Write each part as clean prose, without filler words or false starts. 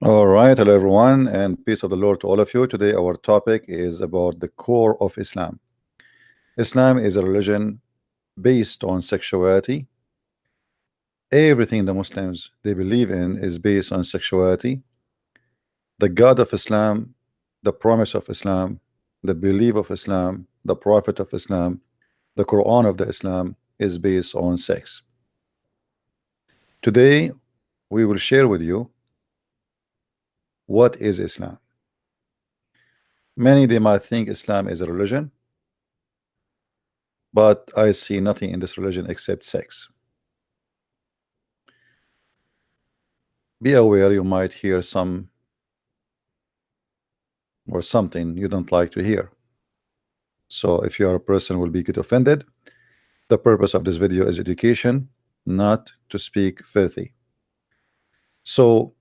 All right, hello everyone, and peace of the Lord to all of you. Today, our topic is about the core of Islam. Islam is a religion based on sexuality. Everything the Muslims they believe in is based on sexuality. The God of Islam, the promise of Islam, the belief of Islam, the Prophet of Islam, the Quran of the Islam is based on sex. Today, we will share with you what is Islam. Many they might think Islam is a religion, but I see nothing in this religion except sex. Be aware you might hear some or something you don't like to hear. So if you are a person who will be get offended, the purpose of this video is education, not to speak filthy. So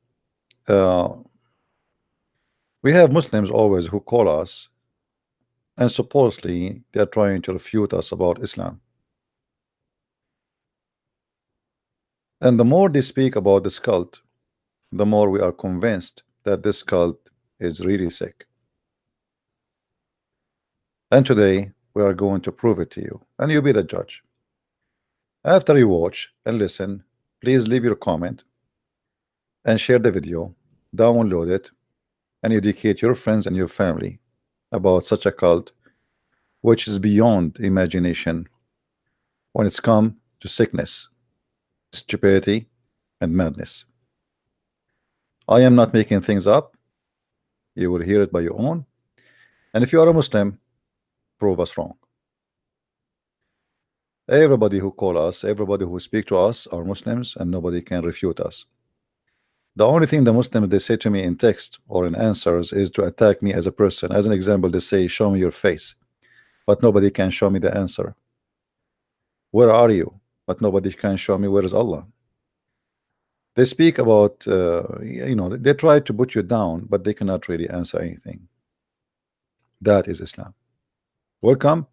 we have Muslims always who call us, and supposedly they are trying to refute us about Islam. And the more they speak about this cult, the more we are convinced that this cult is really sick. And today we are going to prove it to you, and you be the judge. After you watch and listen, please leave your comment and share the video, download it, and educate your friends and your family about such a cult which is beyond imagination when it's come to sickness, stupidity, and madness. I am not making things up. You will hear it by your own. And if you are a Muslim, prove us wrong. Everybody who call us, everybody who speak to us are Muslims, and nobody can refute us. The only thing the Muslims they say to me in text or in answers is to attack me as a person. As an example, they say, show me your face, but nobody can show me the answer. Where are you? But nobody can show me where is Allah. They speak about, they try to put you down, but they cannot really answer anything. That is Islam. Welcome,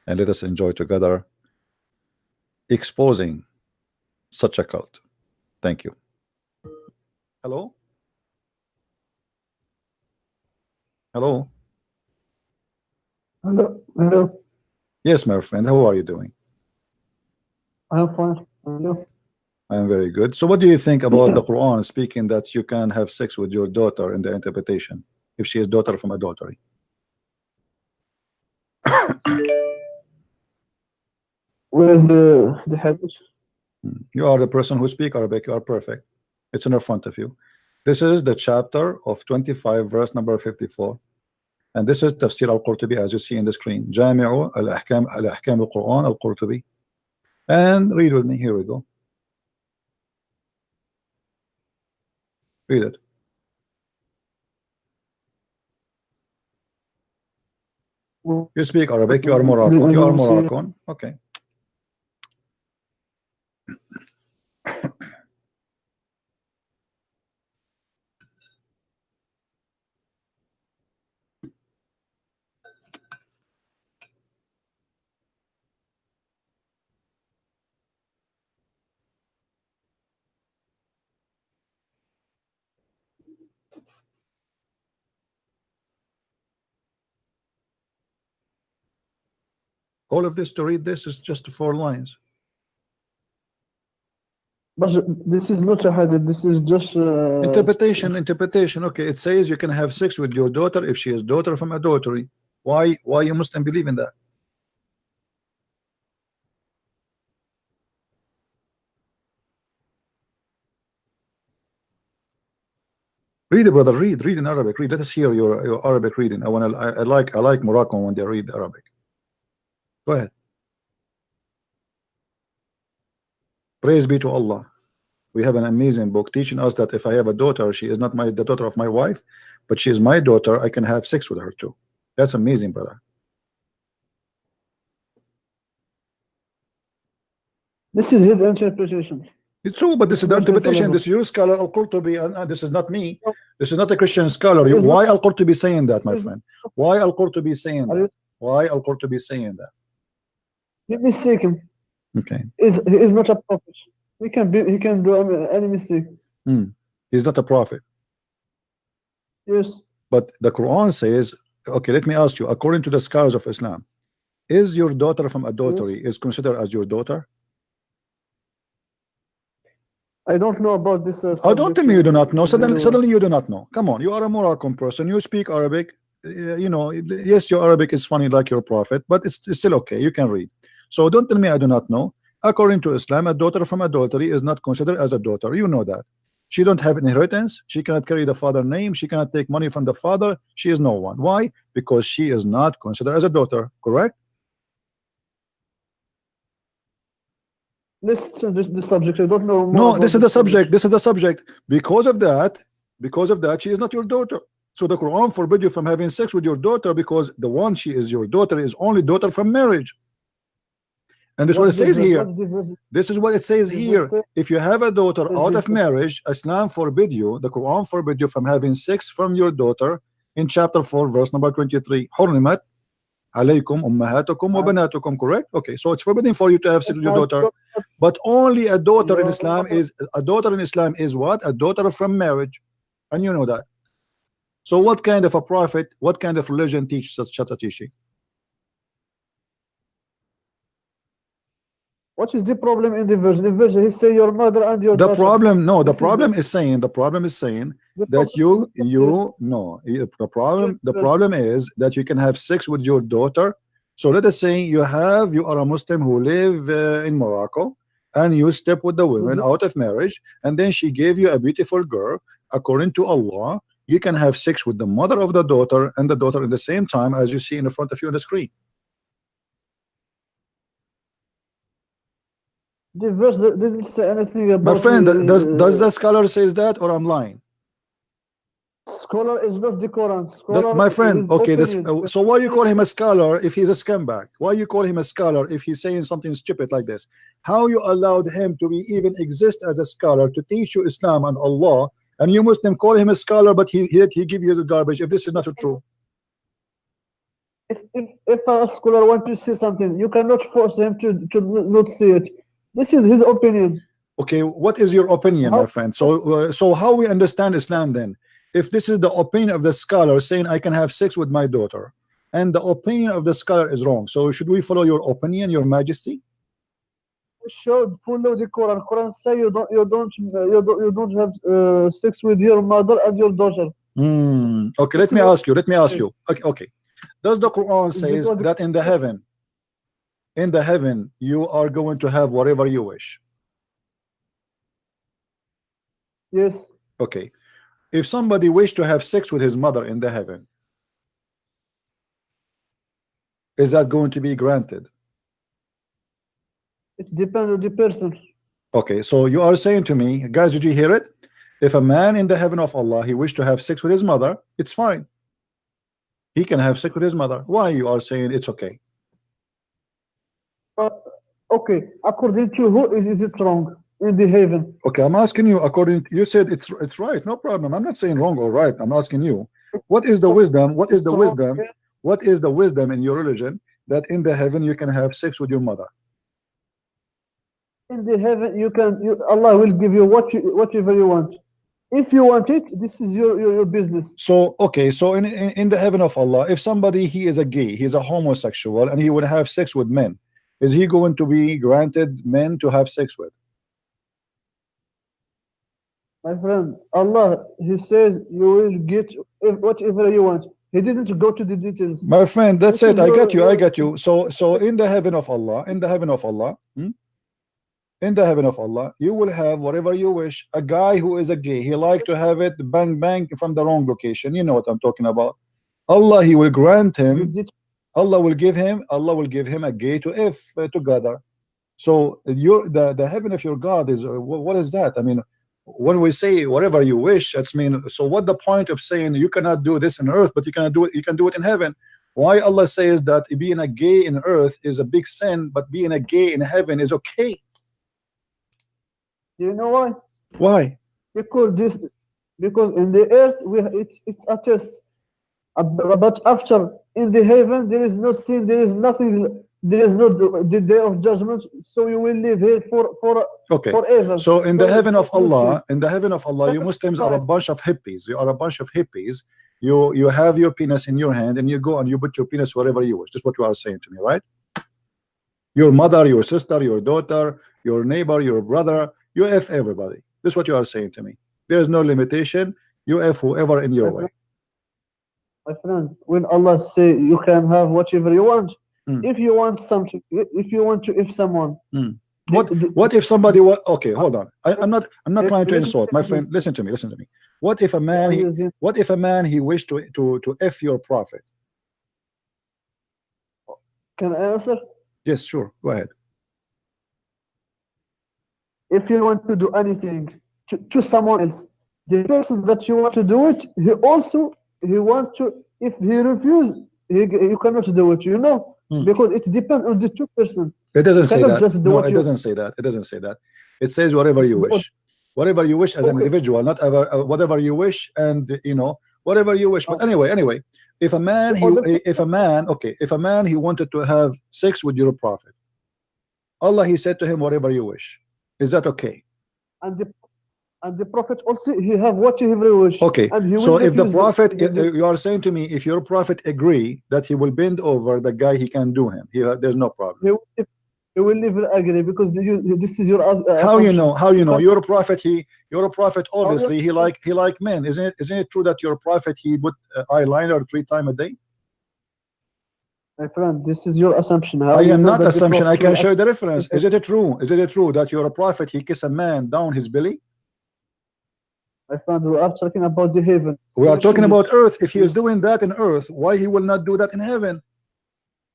and let us enjoy together exposing such a cult. Thank you. Hello? Hello? Hello, hello. Yes, my friend, how are you doing? I'm fine. Hello. I am very good. So what do you think about the Quran speaking that you can have sex with your daughter in the interpretation if she is daughter from adultery? Where's the hadith? You are the person who speak Arabic. You are perfect. It's in the front of you. This is the chapter of 25, verse number 54. And this is Tafsir al-Qurtubi, as you see in the screen. Jami'u al-Ahkam al-Quran al-Qurtubi. And read with me. Here we go. Read it. You speak Arabic. You are Moroccan. You are Moroccan. Okay. All of this to read this is just 4 lines. But this is not a hadith. This is just interpretation. Okay, it says you can have sex with your daughter if she is daughter from adultery. Why you Muslim believe in that? Read it, brother. Read in Arabic. Read. Let us hear your Arabic reading. I like Moroccan when they read Arabic. Go ahead. Praise be to Allah. We have an amazing book teaching us that if I have a daughter, she is not the daughter of my wife, but she is my daughter. I can have sex with her too. That's amazing, brother. This is his interpretation. It's true, but this is the interpretation. This is your scholar Al-Qurtubi, and this is not me. This is not a Christian scholar. Why Al-Qurtubi saying that, my friend? Why Al-Qurtubi saying that? Why Al-Qurtubi saying that? He mistaken. Okay. He is not a prophet. He can do any mistake. He's not a prophet. Yes. But the Quran says, okay, let me ask you, according to the scholars of Islam, is your daughter from adultery is considered as your daughter? I don't know about this Oh, don't tell me you do not know. very well. Suddenly you do not know. Come on, you are a Moroccan person. You speak Arabic. You know, yes, your Arabic is funny like your prophet, but it's still okay. You can read. So don't tell me I do not know. According to Islam, a daughter from adultery is not considered as a daughter. You know that. She don't have inheritance. She cannot carry the father name. She cannot take money from the father. She is no one. Why? Because she is not considered as a daughter. Correct? Let's change this subject. I don't know more No, about this is the subject. subject. This is the subject. Because of that, she is not your daughter. So the Quran forbid you from having sex with your daughter because the one she is your daughter is only daughter from marriage. And this is what it says here. This is what it says here. If you have a daughter out of marriage, Islam forbid you, the Quran forbid you from having sex from your daughter in chapter 4, verse number 23. حرمت عليكم أمهاتكم وبناتكم. Correct? Okay, so it's forbidden for you to have sex with your daughter, but only a daughter in Islam is what? A daughter from marriage, and you know that. So what kind of a prophet, what kind of religion teaches such a teaching? What is the problem in the verse? The verse he say your mother and your daughter. The problem, no, the This is problem the- is saying that The problem is that you can have sex with your daughter. So let us say you are a Muslim who live in Morocco, and you step with the women out of marriage, and then she gave you a beautiful girl. According to Allah, you can have sex with the mother of the daughter and the daughter at the same time, as you see in the front of you on the screen. The verse didn't say anything about. My friend, does the scholar says that, or I'm lying? Scholar is not the Quran. Scholar My friend, is okay, opinion. so why you call him a scholar if he's a scumbag? Why you call him a scholar if he's saying something stupid like this? How you allowed him to be even exist as a scholar to teach you Islam and Allah, and you Muslim call him a scholar, but he give you the garbage if this is not true? If a scholar wants to say something, you cannot force him to not say it. This is his opinion. Okay, what is your opinion, my friend? So how we understand Islam then? If this is the opinion of the scholar saying I can have sex with my daughter, and the opinion of the scholar is wrong, so should we follow your opinion, your majesty? You should follow the Quran. Quran say you don't have sex with your mother and your daughter. Okay, let me ask you. Okay. Does the Quran says that in the heaven you are going to have whatever you wish? Yes. Okay. If somebody wished to have sex with his mother in the heaven, is that going to be granted? It depends on the person. Okay, so you are saying to me, guys, did you hear it? If a man in the heaven of Allah, he wished to have sex with his mother, it's fine. He can have sex with his mother. Why you are saying it's okay? Okay, according to who is it wrong in the heaven? Okay, I'm asking you. You said it's right. No problem. I'm not saying wrong or right. I'm asking you. What is the wisdom? What is the wisdom? What is the wisdom in your religion that in the heaven you can have sex with your mother? In the heaven, Allah will give you whatever you want. If you want it, this is your business. So okay, so in the heaven of Allah, if somebody he is a gay, he's a homosexual, and he would have sex with men, is he going to be granted men to have sex with? My friend, Allah, He says you will get whatever you want. He didn't go to the details. My friend, that's it. I got you. So in the heaven of Allah, in the heaven of Allah, you will have whatever you wish. A guy who is a gay, he like to have it bang bang from the wrong location. You know what I'm talking about. Allah, he will grant him. Allah will give him a gay to if together. So the heaven of your God is what is that? I mean, when we say whatever you wish, that's mean. So what the point of saying you cannot do this on earth, but you can do it? You can do it in heaven. Why Allah says that being a gay in earth is a big sin, but being a gay in heaven is okay? Do you know why? Why? Because in the earth it's a test. But after in the heaven there is no sin, there is nothing there is no the day of judgment, so you will live here Okay. forever. So in the heaven of you Allah, see. you Muslims are a bunch of hippies. You are a bunch of hippies. You have your penis in your hand and you go and you put your penis wherever you wish. That's what you are saying to me, right? Your mother, your sister, your daughter, your neighbor, your brother, you F everybody. This is what you are saying to me. There is no limitation. You F whoever in your way. My friend, when Allah say you can have whatever you want, if you want something, if you want to, if someone, what if somebody okay, hold on. I'm not trying to insult my friend. Listen to me. What if a man he wished to F your prophet? Can I answer? Yes, sure. Go ahead. If you want to do anything to someone else, the person that you want to do it, he want to. If he refuse, you cannot do it. You know, because it depends on the two person. It doesn't say that. No, it doesn't say that. It doesn't say that. It says whatever you wish. Whatever you wish as an individual, not ever, whatever you wish, and whatever you wish. But anyway, if a man he wanted to have sex with your prophet, Allah he said to him, whatever you wish. Is that okay? And the prophet also he have whatever he wish. Okay. So if the prophet, you are saying to me, if your prophet agree that he will bend over the guy, he can do him. There's no problem. He will never agree because this is your. How you know? How you know? Your prophet obviously he like men. Isn't it true that your prophet he put eyeliner 3 times a day? My friend, this is your assumption. I am not assumption. I can show you the reference. Is it true? Is it true that your prophet he kiss a man down his belly? My friend, we are talking about the heaven. We are talking about earth. If he is doing that in earth, why he will not do that in heaven?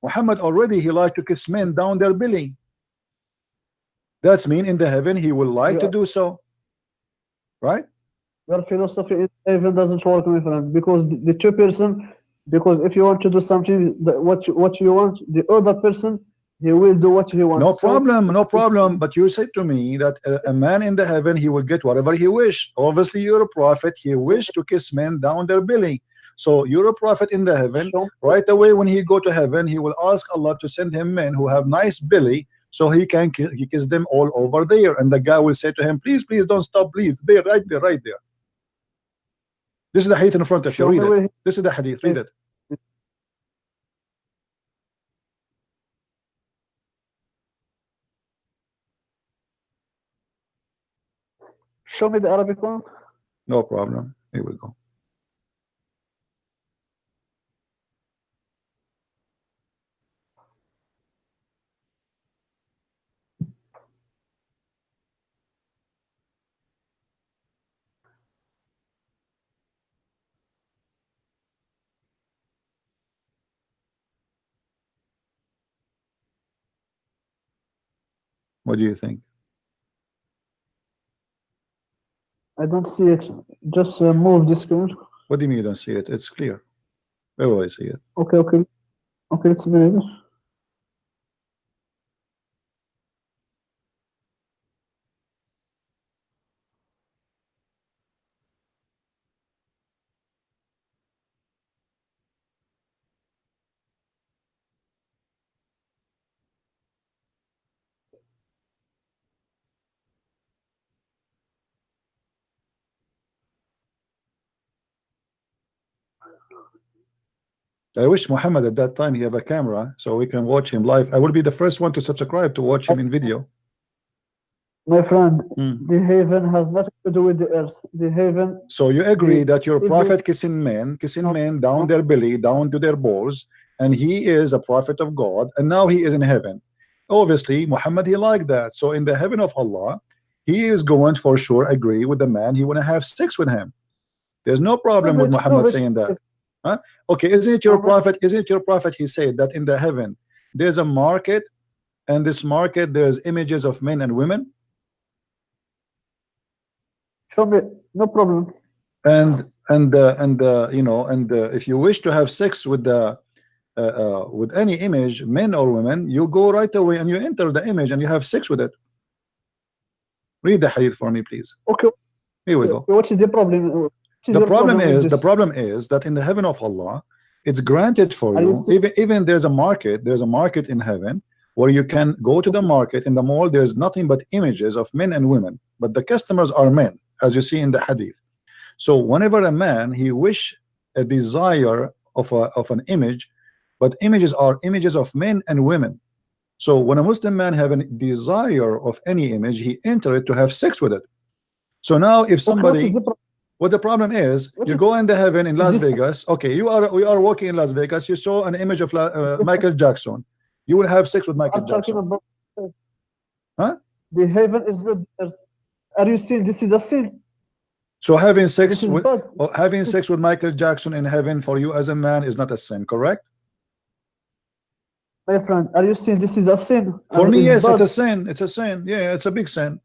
Muhammad already he like to kiss men down their belly. That's mean in the heaven he will like to do so, right? Your philosophy in heaven doesn't work, my friend, because the two person. Because if you want to do something, what you want, the other person he will do what he wants. No problem. But you said to me that a man in the heaven he will get whatever he wish. Obviously, you're a prophet. He wished to kiss men down their belly. So you're a prophet in the heaven. Right away, when he go to heaven, he will ask Allah to send him men who have nice belly, so he can kiss them all over there. And the guy will say to him, please don't stop, please. There, right there. This is the hadith in front of you. Read it. This is the hadith. Read it. Show me the Arabic one. No problem. Here we go. What do you think? I don't see it. Just move the screen. What do you mean you don't see it? It's clear. Where will I see it? Okay. Let's read it. I wish Muhammad at that time he have a camera so we can watch him live. I will be the first one to subscribe to watch him in video. My friend, the heaven has nothing to do with the earth. The heaven. So you agree that your prophet kissing men down their belly, down to their balls, and he is a prophet of God, and now he is in heaven. Obviously, Muhammad he liked that. So in the heaven of Allah, he is going for sure agree with the man. He want to have sex with him. There's no problem with Muhammad saying that. Huh? Okay, isn't it your prophet? Isn't it your prophet? He said that in the heaven there's a market, and this market there's images of men and women. Show me, no problem. And if you wish to have sex with any image, men or women, you go right away and you enter the image and you have sex with it. Read the hadith for me, please. Okay. Here we go. What is the problem? The problem is that in the heaven of Allah, it's granted for Are you you. serious? Even there's a market. There's a market in heaven where you can go to the market in the mall. There's nothing but images of men and women, but the customers are men, as you see in the hadith. So whenever a man he wish a desire of an image, but images are images of men and women. So when a Muslim man have a desire of any image, he enter it to have sex with it. So now if Okay, what is somebody, the problem? what the problem is, What you is go in the heaven in Las this? Vegas. Okay, we are walking in Las Vegas. You saw an image of Michael Jackson. You will have sex with Michael I'm talking Jackson, about huh? the heaven is not the earth. Are you saying this is a sin? So having This sex is with bad. having sex with Michael Jackson in heaven for you as a man is not a sin, correct? My friend, are you saying this is a sin? For And me, it's yes, it's bad a sin. It's a sin. Yeah, it's a big sin.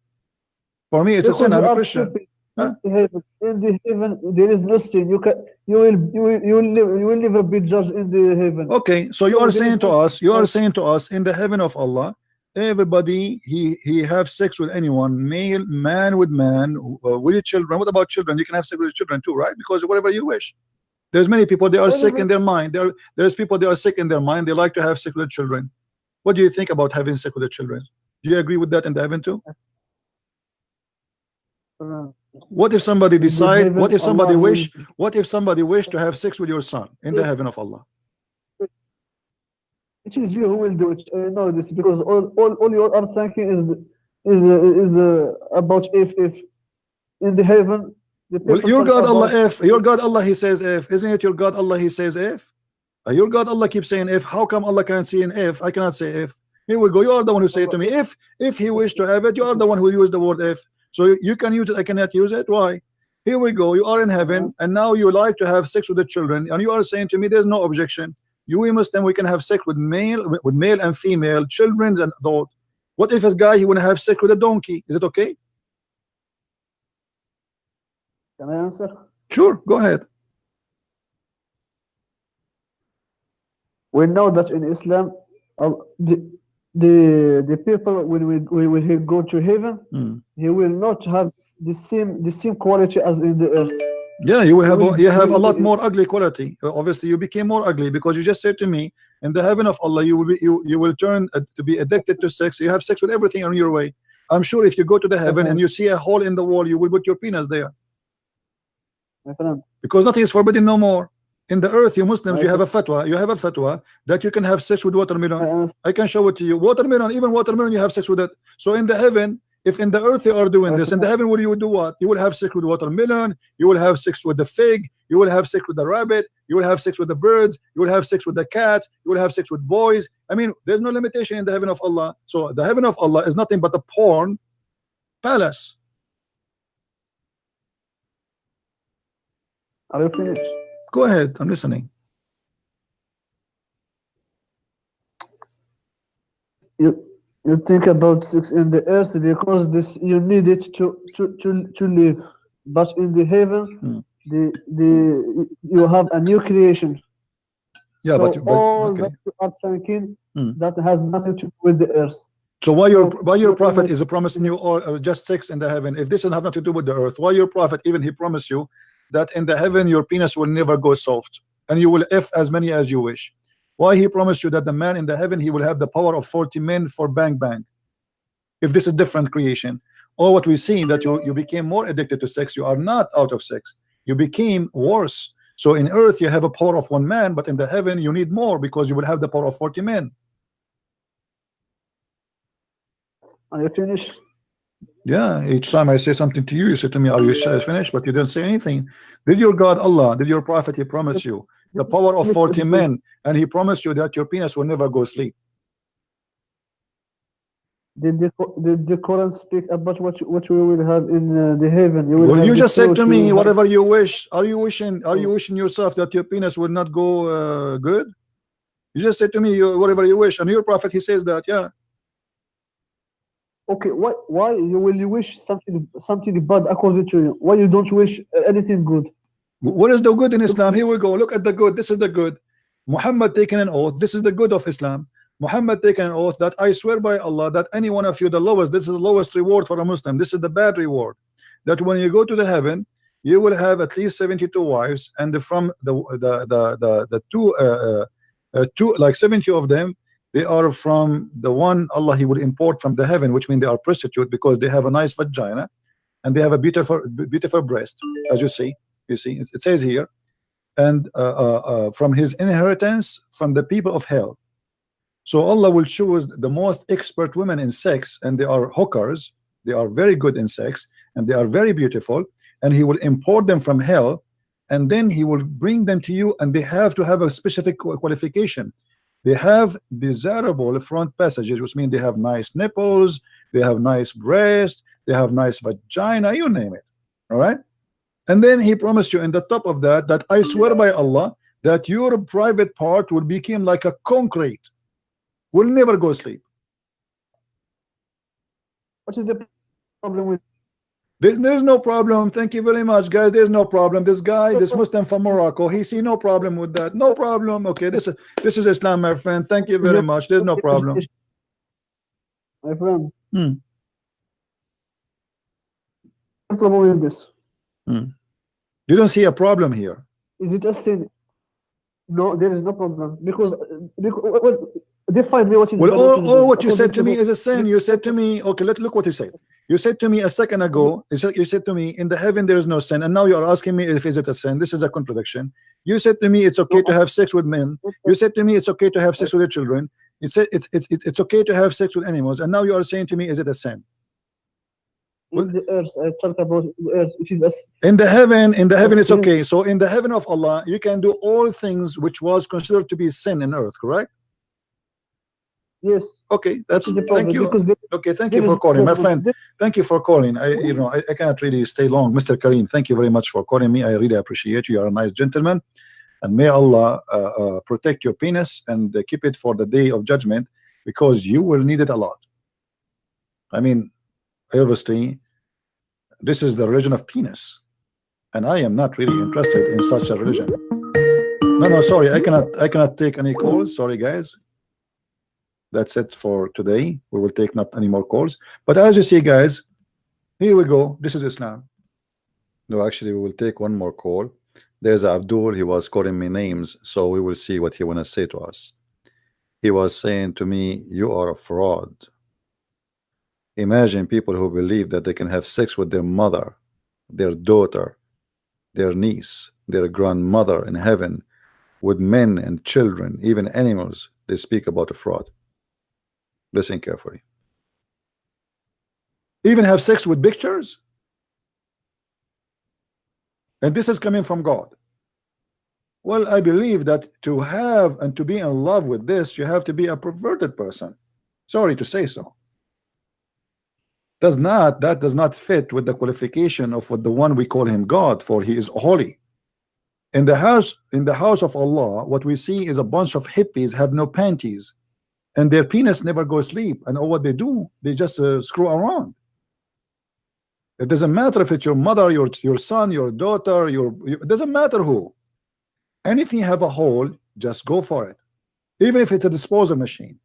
For me, it's a sin. because you I'm a are Christian. stupid. Huh? In the heaven, there is no sin. You will never be judged in the heaven. Okay, so you So are there is saying to no us, in the heaven of Allah, everybody he have sex with anyone, male, man with man, with children. What about children? You can have sex with children too, right? Because whatever you wish. There's many people they are sick in whatever. their mind. There's people they are sick in their mind. They like to have sex with children. What do you think about having sex with the children? Do you agree with that in the heaven too? Uh, What if somebody in the decide? heaven, Allah will. What if somebody wish to have sex with your son in the heaven of Allah? It is you who will do it. I know this because all you are thinking is about if in the heaven the Well, people your talk God Allah, about if your God Allah, He says if, isn't it your God Allah? He says if. Your God Allah keeps saying if. How come Allah can't say an if? I cannot say if. Here we go. You are the one who say it to me. If He wish to have it, you are the one who used the word if. So you can use it. I cannot use it. Why? Here we go. You are in heaven, and now you like to have sex with the children, and you are saying to me, there's no objection. We Muslim, we can have sex with male and female, children and adult. What if a guy he want to have sex with a donkey? Is it okay? Can I answer? Sure, go ahead. We know that in Islam, uh, the the people when he go to heaven, he will not have the same quality as in the earth. Yeah, you will He have will you have a he, lot more ugly quality. Obviously, you became more ugly because you just said to me, in the heaven of Allah, you will turn to be addicted to sex. You have sex with everything on your way. I'm sure if you go to the heaven and you see a hole in the wall, you will put your penis there. my friend. Because nothing is forbidden no more. In the earth, you Muslims, My you have a fatwa. You have a fatwa that you can have sex with watermelon. friend, I can show it to you. Watermelon, even watermelon, you have sex with it. So in the heaven, if in the earth you are doing this, in the heaven, what you would do what? You will have sex with watermelon. You will have sex with the fig. You will have sex with the rabbit. You will have sex with the birds. You will have sex with the cat. You will have sex with boys. I mean, there's no limitation in the heaven of Allah. So the heaven of Allah is nothing but a porn palace. are you finished? Go ahead, I'm listening. You think about sex in the earth because this you need it to live, but in the heaven, the you have a new creation. Yeah, so but all okay. that you are thinking that has nothing to do with the earth. So why your prophet is promising you or just sex in the heaven? If this has nothing to do with the earth, why your prophet even he promised you that in the heaven your penis will never go soft and you will F as many as you wish? Why he promised you that the man in the heaven he will have the power of 40 men for bang bang? If this is different creation, or what we see that you became more addicted to sex, you are not out of sex, you became worse. So in earth you have a power of 1 man, but in the heaven you need more because you will have the power of 40 men. Are you finished? Yeah, each time I say something to you, you say to me, are you finished? But you don't say anything. Did your God Allah, did your prophet, he promised you the power of 40 men, and he promised you that your penis will never go sleep? Did the Quran speak about what we will have in the heaven? You will Well, have you the just said fruit, to you me, will have- whatever you wish. Are you wishing yourself that your penis will not go good? You just said to me, whatever you wish, and your prophet he says that, yeah. Okay, why you wish something bad according to you? Why you don't wish anything good? What is the good in Islam? Here we go. Look at the good. This is the good. Muhammad taking an oath. This is the good of Islam. Muhammad taking an oath that I swear by Allah that any one of you the lowest. This is the lowest reward for a Muslim. This is the bad reward. That when you go to the heaven, you will have at least 72 wives, and from the two, like 70 of them, they are from the one Allah He will import from the heaven, which means they are prostitute because they have a nice vagina and they have a beautiful breast, as you see. It says here, and from His inheritance from the people of hell. So Allah will choose the most expert women in sex, and they are hookers. They are very good in sex, and they are very beautiful, and He will import them from hell, and then He will bring them to you, and they have to have a specific qualification. They have desirable front passages, which means they have nice nipples, they have nice breast, they have nice vagina, you name it. All right. And then He promised you in the top of that, that I swear by Allah that your private part will become like a concrete, will never go sleep. What is the problem with? There's no problem. Thank you very much, guys. There's no problem. This guy, this Muslim from Morocco, he see no problem with that. No problem. Okay, this is Islam, my friend. Thank you very much. There's no problem. My friend. Hmm. No problem with this. You don't see a problem here. Is it a sin? No, there is no problem because define me what is. Well, all what you said to me is a sin. You said to me, okay, look what you said. You said to me a second ago, you said to me, in the heaven there is no sin, and now you are asking me if is it a sin. This is a contradiction. You said to me it's okay to have sex with men. You said to me it's okay to have sex with your children. You said it's okay to have sex with animals, and now you are saying to me, is it a sin? In the earth, I talk about the earth, which is in the heaven it's okay. So in the heaven of Allah, you can do all things which was considered to be sin in earth, correct? Yes. Okay, that's thank you. Okay, thank you there for is calling, my problem. friend. Thank you for calling. I cannot really stay long. Mr. Kareem, thank you very much for calling me. I really appreciate you. You are a nice gentleman, and may Allah protect your penis and keep it for the day of judgment, because you will need it a lot. I mean, obviously, this is the religion of penis, and I am not really interested in such a religion. No, sorry, I cannot take any calls. Sorry, guys. That's it for today. We will take not any more calls. But as you see, guys, here we go. This is Islam. No, actually, we will take one more call. There's Abdul. He was calling me names, so we will see what he wanna say to us. He was saying to me, "You are a fraud." Imagine people who believe that they can have sex with their mother, their daughter, their niece, their grandmother in heaven, with men and children, even animals. They speak about a fraud. Listen carefully. Even have sex with pictures, and this is coming from God. Well, I believe that to have and to be in love with this, you have to be a perverted person. Sorry to say so. That does not fit with the qualification of what the one we call him God, for he is holy. In the house of Allah, what we see is a bunch of hippies have no panties, and their penis never goes sleep, and all what they do, they just screw around. It doesn't matter if it's your mother, your son, your daughter, it doesn't matter who. Anything have a hole, just go for it, even if it's a disposal machine.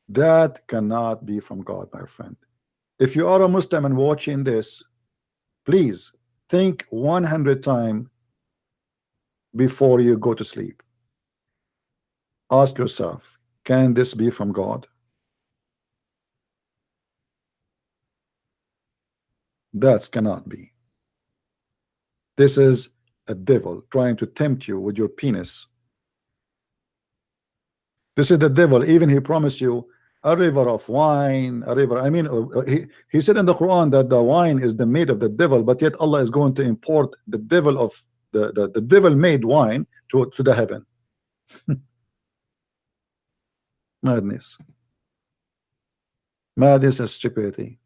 That cannot be from God, my friend. If you are a Muslim and watching this, please think 100 times before you go to sleep. Ask yourself, can this be from God? That cannot be. This is a devil trying to tempt you with your penis. This is the devil. Even he promised you a river of wine, a river. I mean, he said in the Quran that the wine is the made of the devil, but yet Allah is going to import the devil of the devil made wine to the heaven. Madness. Madness and stupidity.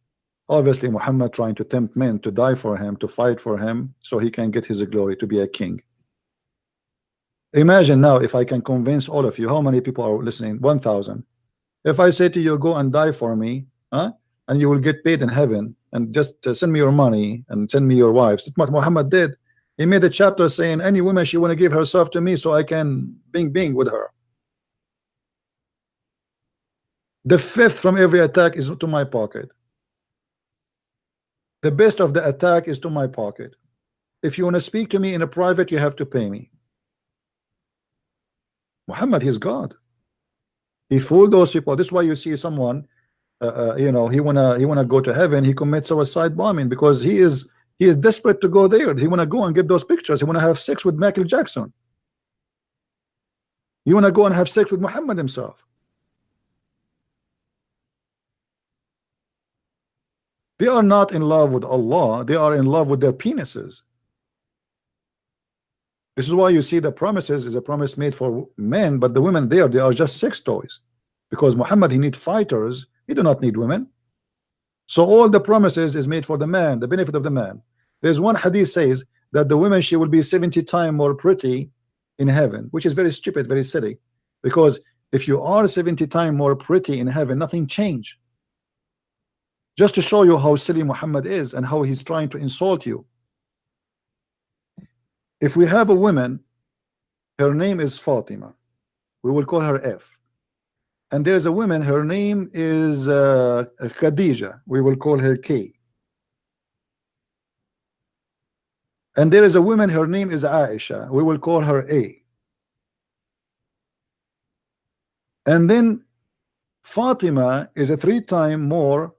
Obviously, Muhammad trying to tempt men to die for him, to fight for him, so he can get his glory, to be a king. Imagine now if I can convince all of you, how many people are listening? 1,000. If I say to you, go and die for me, and you will get paid in heaven, and just send me your money and send me your wives. That's what Muhammad did. He made a chapter saying any woman she want to give herself to me so I can bing with her. The fifth from every attack is to my pocket. The best of the attack is to my pocket. If you want to speak to me in a private, you have to pay me. Muhammad, he's God. He fooled those people. This is why you see someone, you know, he wanna go to heaven. He commits suicide bombing because he is desperate to go there. He wanna go and get those pictures. He wanna have sex with Michael Jackson. You wanna go and have sex with Muhammad himself. They are not in love with Allah. They are in love with their penises. This is why you see the promises is a promise made for men, but the women there, they are just sex toys. Because Muhammad, he needs fighters. He do not need women. So all the promises is made for the man, the benefit of the man. There's one hadith says that the woman, she will be 70 times more pretty in heaven, which is very stupid, very silly. Because if you are 70 times more pretty in heaven, nothing changed. Just to show you how silly Muhammad is and how he's trying to insult you. If we have a woman, her name is Fatima, we will call her F. And there's a woman, her name is Khadija, we will call her K. And there is a woman, her name is Aisha, we will call her A. And then Fatima is a 3 times more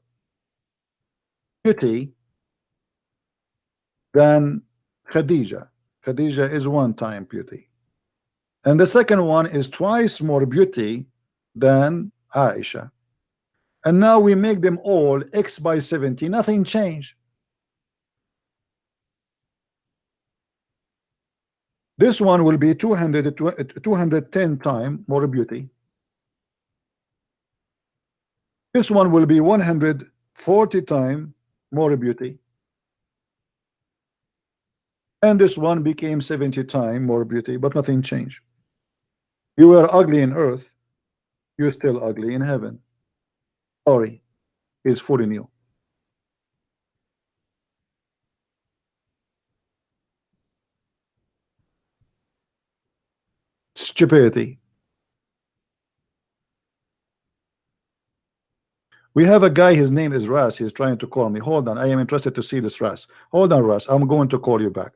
beauty than Khadija. Khadija is 1 time beauty. And the second one is twice more beauty than Aisha. And now we make them all X by 70. Nothing changed. This one will be 210 times more beauty. This one will be 140 times more beauty. And this one became 70 times more beauty, but nothing changed. You were ugly in earth, you're still ugly in heaven. Sorry, he's fooling you. Stupidity. We have a guy, his name is Ras. He's trying to call me. Hold on, I am interested to see this Ras. Hold on, Ras, I'm going to call you back.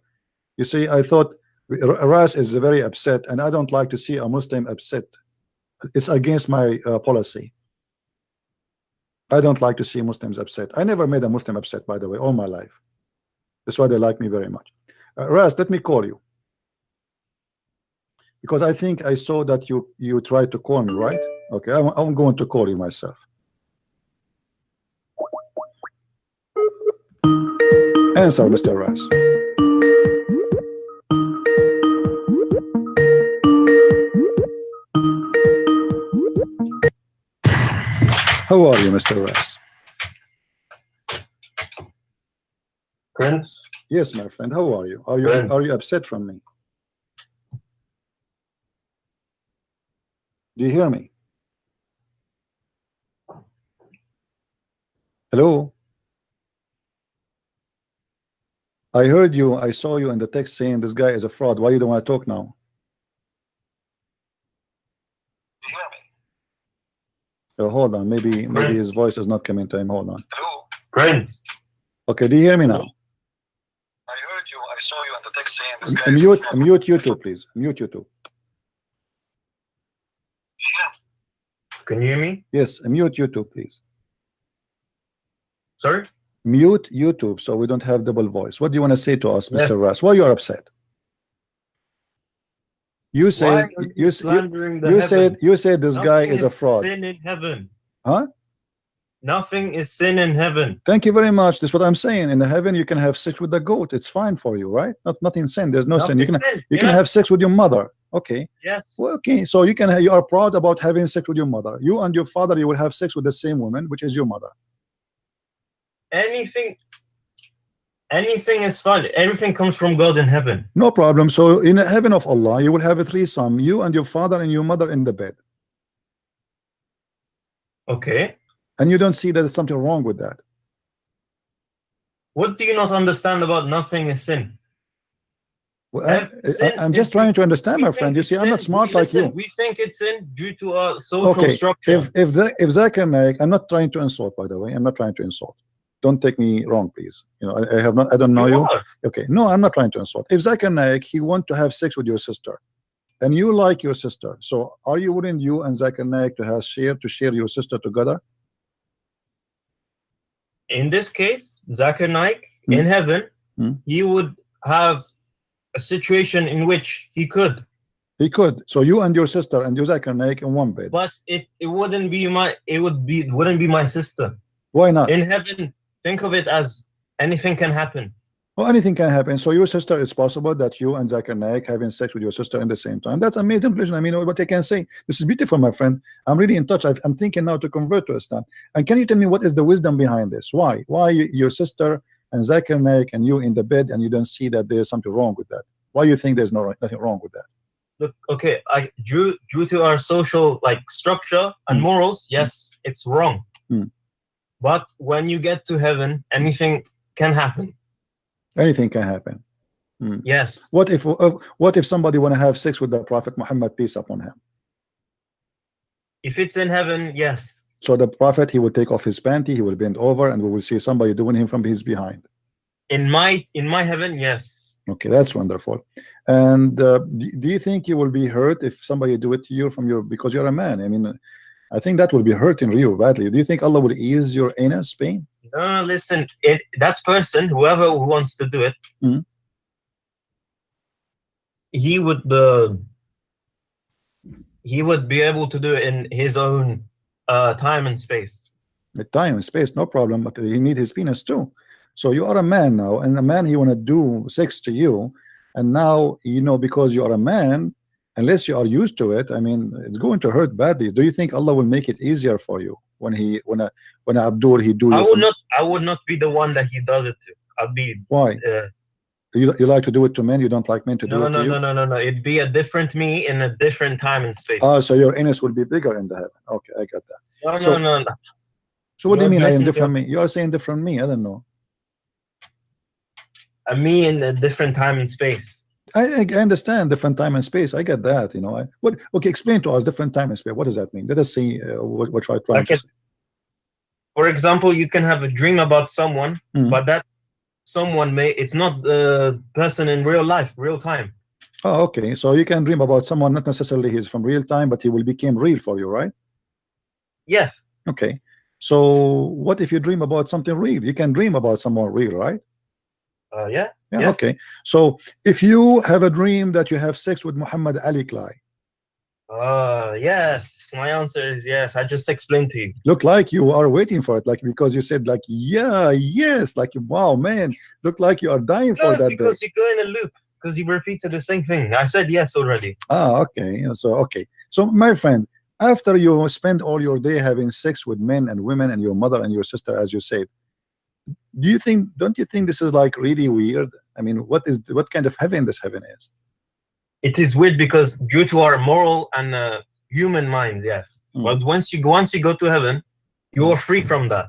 You see, I thought Ras is very upset, and I don't like to see a Muslim upset. It's against my policy. I don't like to see Muslims upset. I never made a Muslim upset, by the way, all my life. That's why they like me very much. Ras, let me call you, because I think I saw that you tried to call me, right? Okay, I'm going to call you myself. Answer, Mr. Ras. How are you, Mr. Ras? Prince? Yes, my friend. How are you? Are you upset from me? Do you hear me? Hello? I heard you. I saw you in the text saying this guy is a fraud. Why you don't want to talk now? Do you hear me? Oh, hold on. Maybe his voice is not coming to him. Hold on. Hello? Prince? Okay, do you hear me now? I heard you. I saw you in the text saying this guy is a fraud. Mute YouTube, please. Mute YouTube. Can you hear me? Yes, mute YouTube, please. Sorry? Mute YouTube so we don't have double voice. What do you want to say to us, Mr. Yes. Ras? Why you are upset? You said Why are you slandering the you said this Nothing guy is a fraud. Sin in heaven. Huh? Nothing is sin in heaven. Thank you very much. That's what I'm saying. In the heaven you can have sex with the goat. It's fine for you, right? Nothing sin. There's no sin. You can have sex with your mother. Okay. Yes. Well, okay. So you are proud about having sex with your mother. You and your father, you will have sex with the same woman, which is your mother. Anything is fine. Everything comes from God in heaven. No problem. So in the heaven of Allah, you will have a threesome, you and your father and your mother in the bed. Okay. And you don't see that there's something wrong with that. What do you not understand about nothing is sin? Well, I'm just trying to understand, my friend. You see, I'm not smart like you. We think it's sin due to our social structure. If Zakir Naik, I'm not trying to insult, by the way. I'm not trying to insult. Don't take me wrong, please. You know, I have not. I don't know you. are. Okay, no, I'm not trying to insult. If Zakir Naik, he want to have sex with your sister, and you like your sister, so are you willing, you and Zakir Naik, to share your sister together? In this case, Zakir Naik Hmm. in heaven, Hmm. he would have a situation in which he could, He could. So you and your sister and you Zakir Naik in one bed. but it wouldn't be wouldn't be my sister. Why not? In heaven, think of it as anything can happen. Well, anything can happen. So your sister, it's possible that you and Zakir Naik having sex with your sister in the same time. That's amazing. I mean, what I can say. This is beautiful, my friend. I'm really in touch. I'm thinking now to convert to Islam. And can you tell me what is the wisdom behind this? Why? Why your sister and Zakir Naik and you in the bed and you don't see that there's something wrong with that? Why you think there's nothing wrong with that? Look, okay, due to our social structure and morals, yes, it's wrong. But when you get to heaven, anything can happen. Anything can happen. Yes. What if somebody want to have sex with the Prophet Muhammad, peace upon him? If it's in heaven, yes. So the Prophet, he will take off his panty, he will bend over, and we will see somebody doing him from his behind. In my heaven, yes. Okay, that's wonderful. And do you think you will be hurt if somebody do it to you because you're a man? I mean, I think that will be hurting you badly. Do you think Allah will ease your anus pain? No, listen, that person, whoever who wants to do it, he would be able to do it in his own time and space. With time and space, no problem, but he need his penis too. So you are a man now, and a man, he want to do sex to you, and now, you know, because you are a man, unless you are used to it, I mean, it's going to hurt badly. Do you think Allah will make it easier for you when Abdul he do? I would not be the one that he does it to. I'd be. Why? You like to do it to men? You don't like men to do it to you? No. It'd be a different me in a different time and space. Oh, so your anus will be bigger in the heaven. Okay, I got that. No. So what do you mean? I am different me? You are saying different me. I don't know. A me in a different time and space. I understand different time and space. I get that. You know. Okay, explain to us different time and space. What does that mean? Let us see what I try to say. For example, you can have a dream about someone, but that someone it's not the person in real life, real time. Oh, okay. So you can dream about someone, not necessarily he's from real time, but he will become real for you, right? Yes. Okay. So what if you dream about something real? You can dream about someone real, right? Yeah. Yeah. Yes. Okay. So if you have a dream that you have sex with Muhammad Ali Clay. Yes. My answer is yes. I just explained to you. Look like you are waiting for it, like because you said like yes, like wow, man. Look like you are dying for that. Because you go in a loop. Because you repeated the same thing. I said yes already. Okay. So my friend, after you spend all your day having sex with men and women and your mother and your sister, as you said, don't you think this is like really weird? I mean, what kind of heaven this heaven is? It is weird because due to our moral and human minds, yes. But once you go to heaven, you are free from that.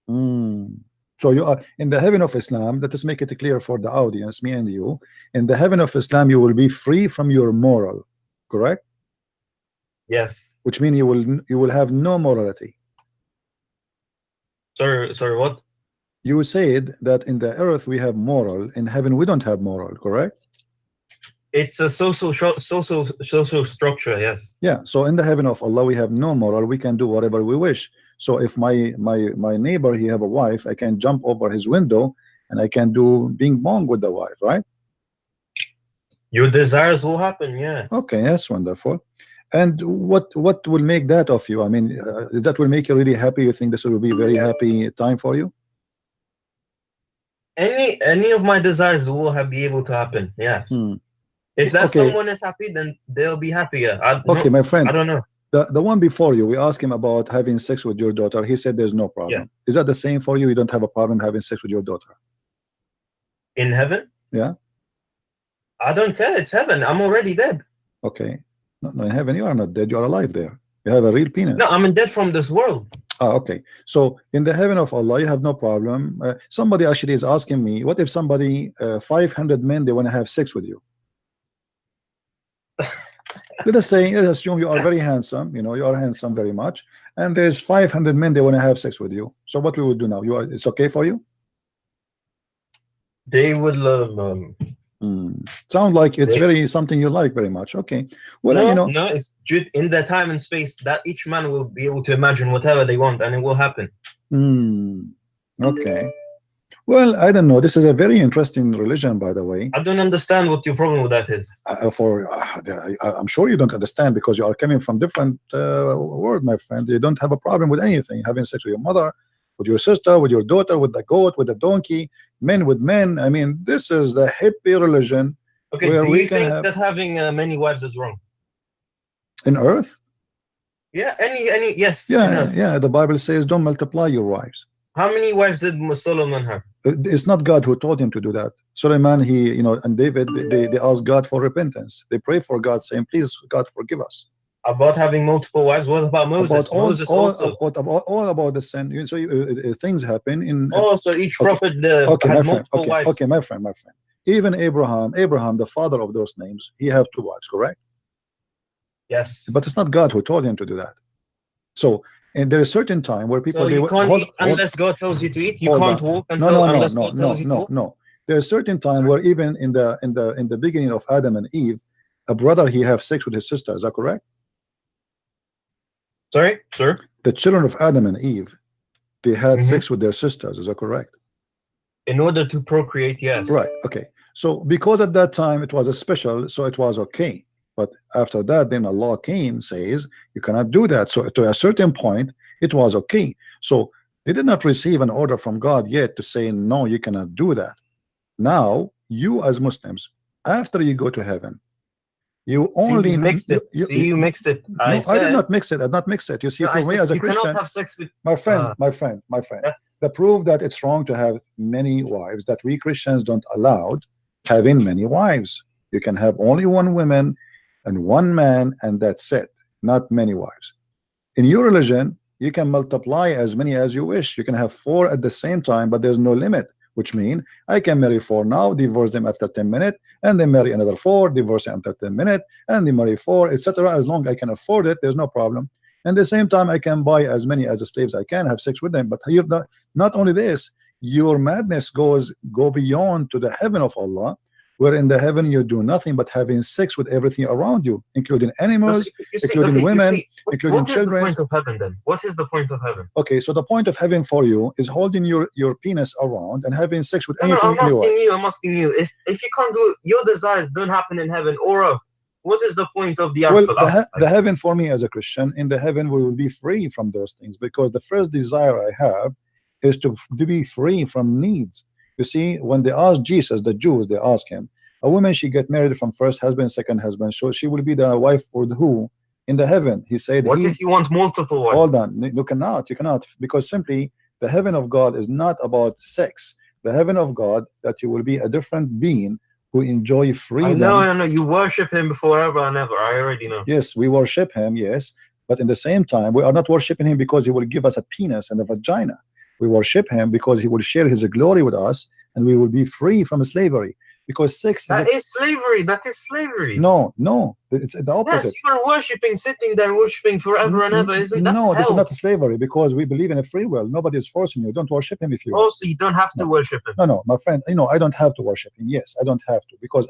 So you are in the heaven of Islam. Let us make it clear for the audience, me and you. In the heaven of Islam, you will be free from your moral, correct? Yes. Which means you will have no morality. Sorry, what? You said that in the earth we have moral, in heaven we don't have moral, correct? It's a social structure, yes. Yeah. So in the heaven of Allah we have no moral. We can do whatever we wish. So if my neighbor, he have a wife, I can jump over his window and I can do bing bong with the wife, right? Your desires will happen, yes. Okay, that's wonderful. And what will make that of you? I mean, that will make you really happy? You think this will be a very happy time for you? Any of my desires will be able to happen, yes. If that someone is happy, then they'll be happier. My friend, I don't know. The one before you, we asked him about having sex with your daughter. He said there's no problem. Yeah. Is that the same for you? You don't have a problem having sex with your daughter? In heaven? Yeah. I don't care. It's heaven. I'm already dead. Okay. No, in heaven you are not dead. You are alive there. You have a real penis. No, I'm dead from this world. Okay. So in the heaven of Allah, you have no problem. Somebody actually is asking me, what if somebody, 500 men, they want to have sex with you? Let us say, let's assume you are very handsome, you know, you are handsome very much, and there's 500 men, they want to have sex with you. So what we would do now? It's okay for you? They would Sound like it's very something you like very much. Okay. Well, no, you know, no, it's in the time and space that each man will be able to imagine whatever they want, and it will happen. Okay. Well, I don't know. This is a very interesting religion, by the way. I don't understand what your problem with that is. I'm sure you don't understand because you are coming from different world, my friend. You don't have a problem with anything, having sex with your mother, with your sister, with your daughter, with the goat, with the donkey, men with men. I mean, this is the hippie religion. Okay, where do we you can think have that having many wives is wrong? in earth? Yeah, any yes. Yeah. The Bible says, "Don't multiply your wives." How many wives did Solomon have? It's not God who told him to do that. Solomon, and David, they asked God for repentance. They pray for God, saying, "Please, God, forgive us." About having multiple wives. What about Moses? All about the sin. So things happen in. So each prophet had multiple wives. Okay, my friend. Even Abraham, the father of those names, he have 2 wives, correct? Yes. But it's not God who told him to do that. So, and there is a certain time where people you can't eat unless God tells you to eat. You can't walk unless God tells you to walk. No. There's a certain time where even in the beginning of Adam and Eve, a brother he have sex with his sister. Is that correct? Sorry, sir. The children of Adam and Eve, they had sex with their sisters. Is that correct? In order to procreate, yes. Right. Okay. So because at that time it was a special, so it was okay. But after that, then a law came, says you cannot do that. So to a certain point, it was okay. So they did not receive an order from God yet to say, no, you cannot do that. Now, you as Muslims, after you go to heaven, you only mixed it. You mixed it. I did not mix it. I did not mix it. You see, for me as a Christian, cannot have sex with my friend. The proof that it's wrong to have many wives, that we Christians don't allow having many wives. You can have only 1 woman and 1 man, and that's it. Not many wives. In your religion, you can multiply as many as you wish. You can have 4 at the same time, but there's no limit. Which means I can marry 4 now, divorce them after 10 minutes, and then marry another 4, divorce them after 10 minutes, and then marry 4, etc. As long as I can afford it, there's no problem. And at the same time, I can buy as many as slaves I can, have sex with them. But here, not only this, your madness go beyond to the heaven of Allah, where in the heaven you do nothing but having sex with everything around you, including animals, including women, including children. What is the point of heaven then? What is the point of heaven? Okay, so the point of heaven for you is holding your penis around and having sex with anything I'm you want. I'm asking you, if you can't do your desires don't happen in heaven or earth, what is the point of the afterlife? The heaven for me as a Christian, in the heaven we will be free from those things, because the first desire I have is to be free from needs. You see, when they asked Jesus, the Jews, they asked him, a woman, she get married from first husband, second husband, so she will be the wife for who in the heaven? He said, what if you want multiple wives? Hold on, you cannot, because simply the heaven of God is not about sex. The heaven of God, that you will be a different being who enjoy freedom. I know, you worship him forever and ever. I already know. Yes, we worship him, yes, but in the same time, we are not worshiping him because he will give us a penis and a vagina. We worship him because he will share his glory with us, and we will be free from slavery. Because sex is slavery. That is slavery. No, it's the opposite. Yes, you are worshiping, sitting there worshiping forever and ever. Isn't that no? This is not slavery, because we believe in a free will. Nobody is forcing you. Don't worship him if you want. Also, you don't have to worship him. No, my friend. I don't have to worship him. Yes, I don't have to, because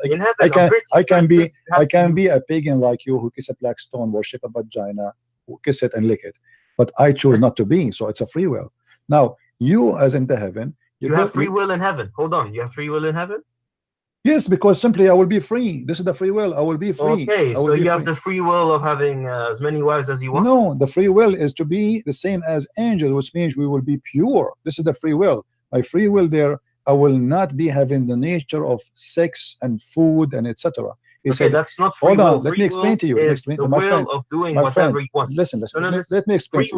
I can be a pagan like you who kiss a black stone, worship a vagina, who kiss it and lick it. But I choose not to be. So it's a free will. Now you, as in the heaven, you have free will in heaven. Hold on, you have free will in heaven. Yes, because simply I will be free. This is the free will. I will be free. Okay, so you have the free will of having as many wives as you want? No, the free will is to be the same as angels, which means we will be pure. This is the free will. My free will there, I will not be having the nature of sex and food and etc. Okay, that's not free will. Hold on, let me explain to you. The will of doing whatever you want. Listen. Let me explain.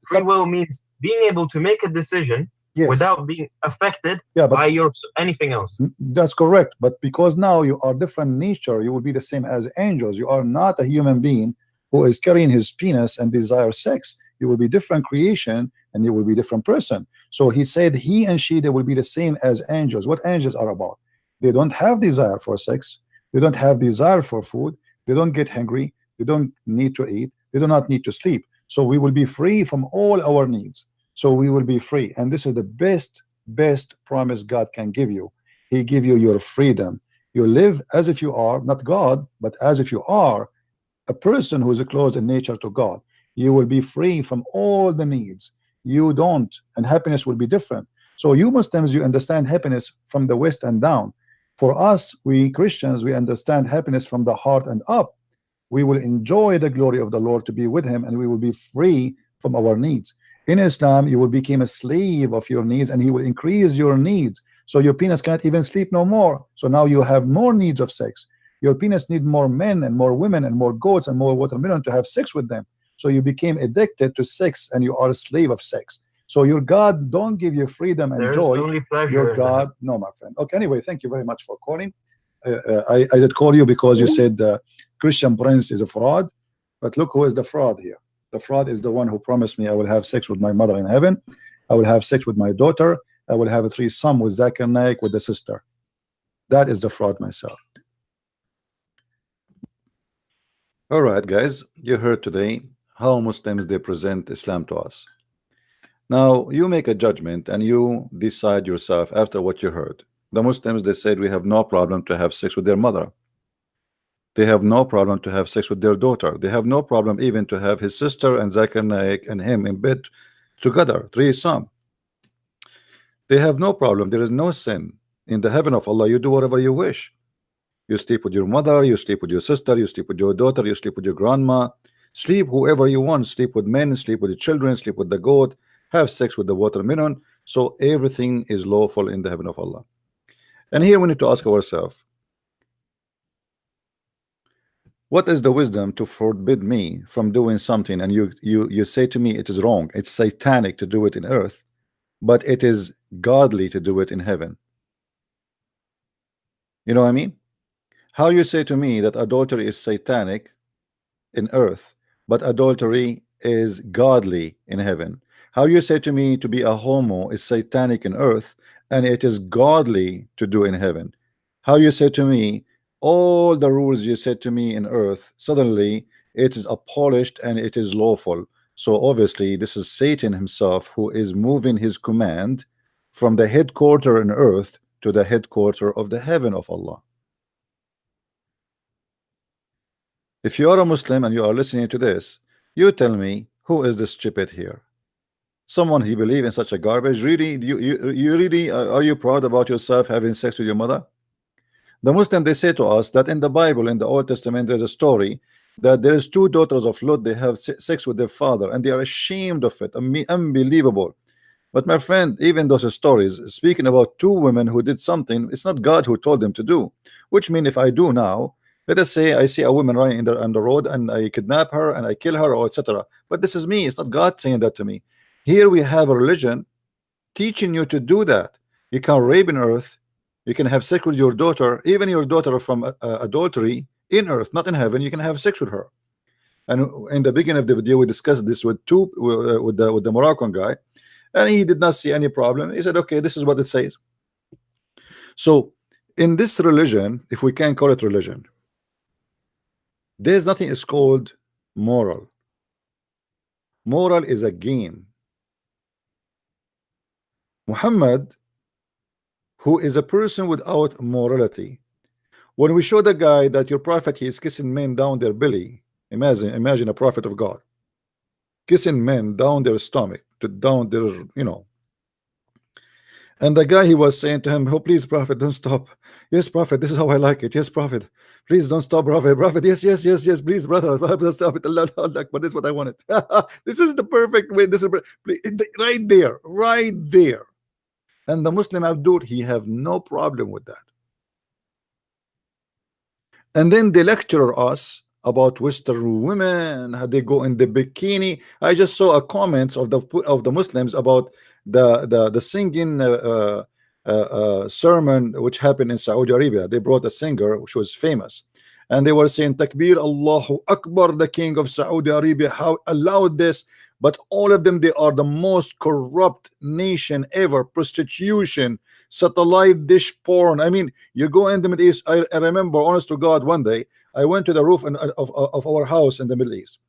Free will means being able to make a decision. Yes. Without being affected by anything else. That's correct. But because now you are different nature, you will be the same as angels. You are not a human being who is carrying his penis and desire sex. You will be different creation, and you will be different person. So he said he and she, they will be the same as angels. What angels are about? They don't have desire for sex. They don't have desire for food. they don't get hungry, they don't need to eat, they do not need to sleep. So we will be free from all our needs. So we will be free, and this is the best promise God can give you. He give you your freedom. You live as if you are not God, but as if you are a person who is close in nature to God. You will be free from all the needs. You don't, and happiness will be different. So you Muslims, you understand happiness from the west and down. For us, we Christians, we understand happiness from the heart and up. We will enjoy the glory of the Lord to be with him, and we will be free from our needs. In Islam, you will become a slave of your needs, and he will increase your needs. So your penis cannot even sleep no more. So now you have more needs of sex. Your penis need more men and more women and more goats and more watermelon to have sex with them. So you became addicted to sex, and you are a slave of sex. So your God don't give you freedom and There's joy. only pleasure Your in that. God, no, my friend. Okay, anyway, thank you very much for calling. I did call you because you said Christian Prince is a fraud, but look who is the fraud here. The fraud is the one who promised me I will have sex with my mother in heaven, I will have sex with my daughter, I will have a threesome with Zakir Naik with the sister. That is the fraud myself. All right, guys, you heard today how Muslims they present Islam to us. Now you make a judgment and you decide yourself after what you heard. The Muslims, they said we have no problem to have sex with their mother. They have no problem to have sex with their daughter. They have no problem even to have his sister and Zakir Naik and him in bed together, threesome. They have no problem. There is no sin. In the heaven of Allah, you do whatever you wish. You sleep with your mother, you sleep with your sister, you sleep with your daughter, you sleep with your grandma. Sleep whoever you want. Sleep with men, sleep with the children, sleep with the goat, have sex with the watermelon. So everything is lawful in the heaven of Allah. And here we need to ask ourselves, what is the wisdom to forbid me from doing something, and you say to me it is wrong, it's satanic to do it in earth, but it is godly to do it in heaven? You know what I mean? How you say to me that adultery is satanic in earth, but adultery is godly in heaven? How you say to me to be a homo is satanic in earth and it is godly to do in heaven? How you say to me all the rules you said to me in earth, suddenly it is abolished and it is lawful? So obviously this is Satan himself who is moving his command from the headquarter in earth to the headquarter of the heaven of Allah. If you are a Muslim and you are listening to this, you tell me, who is the stupid here? Someone he believe in such a garbage? Really, you really are you proud about yourself having sex with your mother? The Muslim, they say to us that in the Bible, in the Old Testament, there's a story that there is two daughters of Lot, they have sex with their father and they are ashamed of it. Unbelievable. But my friend, even those stories speaking about two women who did something, it's not God who told them to do. Which means if I do now, let us say I see a woman running on the road and I kidnap her and I kill her, or etc. But this is me, it's not God saying that to me. Here we have a religion teaching you to do that. You can rape in earth, you can have sex with your daughter, even your daughter from adultery in earth, not in heaven. You can have sex with her. And in the beginning of the video, we discussed this with the Moroccan guy, and he did not see any problem. He said, okay, this is what it says. So in this religion, if we can call it religion, there's nothing is called moral. Moral is a game. Muhammad, who is a person without morality, when we show the guy that your prophet, he is kissing men down their belly, imagine a prophet of God kissing men down their stomach, to down their, you know, and the guy, he was saying to him, oh please prophet, don't stop. Yes prophet, this is how I like it. Yes prophet, please don't stop. Prophet, yes, please brother, don't stop it. Allah, but this is what I wanted. This is the perfect way. This is right there. And the Muslim Abdul, he have no problem with that. And then they lecture us about Western women, how they go in the bikini. I just saw a comments of the Muslims about the singing sermon which happened in Saudi Arabia. They brought a singer which was famous, and they were saying Takbir Allahu Akbar, the king of Saudi Arabia, how allowed this. But all of them, they are the most corrupt nation ever. Prostitution, satellite dish porn. I mean, you go in the Middle East. I remember, honest to God, one day I went to the roof of our house in the Middle East,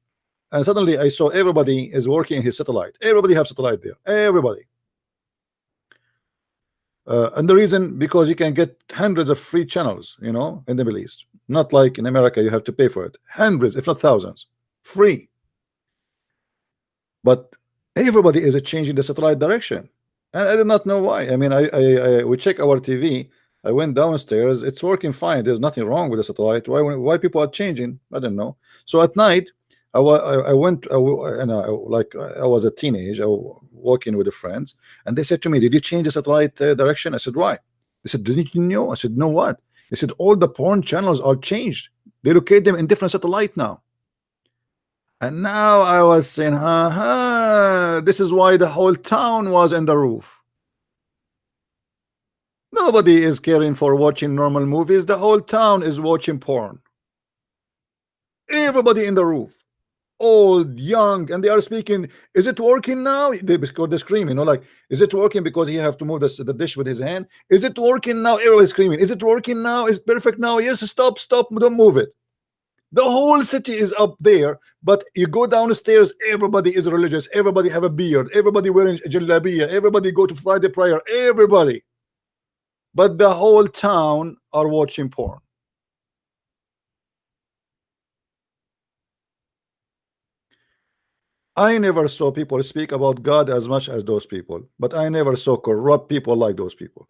and suddenly I saw everybody is working his satellite. Everybody have satellite there. Everybody. And the reason, because you can get hundreds of free channels, you know, in the Middle East. Not like in America, you have to pay for it. Hundreds, if not thousands, free. But everybody is changing the satellite direction, and I did not know why. I mean, we check our TV. I went downstairs. It's working fine. There's nothing wrong with the satellite. Why people are changing? I don't know. So at night, I went, and I was a teenager. I was walking with the friends, and they said to me, "Did you change the satellite direction?" I said, "Why?" They said, "Didn't you know?" I said, "No, what?" They said, "All the porn channels are changed. They locate them in different satellite now." And now I was saying, this is why the whole town was in the roof. Nobody is caring for watching normal movies. The whole town is watching porn. Everybody in the roof, old, young, and they are speaking. Is it working now? They're screaming, you know, like, is it working because he have to move the dish with his hand? Is it working now? Everybody's screaming. Is it working now? Is it perfect now? Yes, stop, don't move it. The whole city is up there, but you go downstairs, everybody is religious, everybody have a beard, everybody wearing jalabiya, everybody go to Friday prayer, everybody. But the whole town are watching porn. I never saw people speak about God as much as those people, but I never saw corrupt people like those people.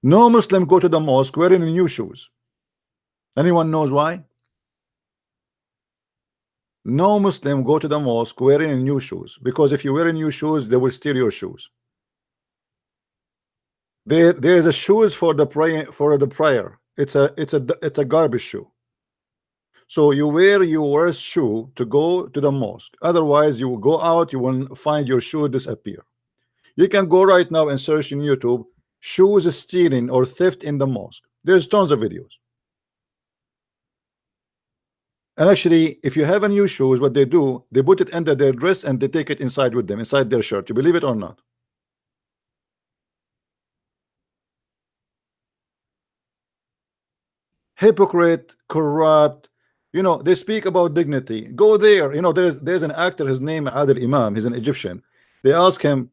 No Muslim go to the mosque wearing new shoes. Anyone knows why? No Muslim go to the mosque wearing new shoes, because if you wear new shoes, they will steal your shoes. There is a shoes for the prayer. It's a garbage shoe. So you wear your worst shoe to go to the mosque. Otherwise, you will go out, you will find your shoe disappear. You can go right now and search in YouTube shoes stealing or theft in the mosque. There's tons of videos. And actually, if you have a new shoes, what they do, they put it under their dress and they take it inside with them, inside their shirt. You believe it or not? Hypocrite, corrupt. You know, they speak about dignity. Go there. You know, there's an actor, his name Adil Imam, he's an Egyptian. They ask him,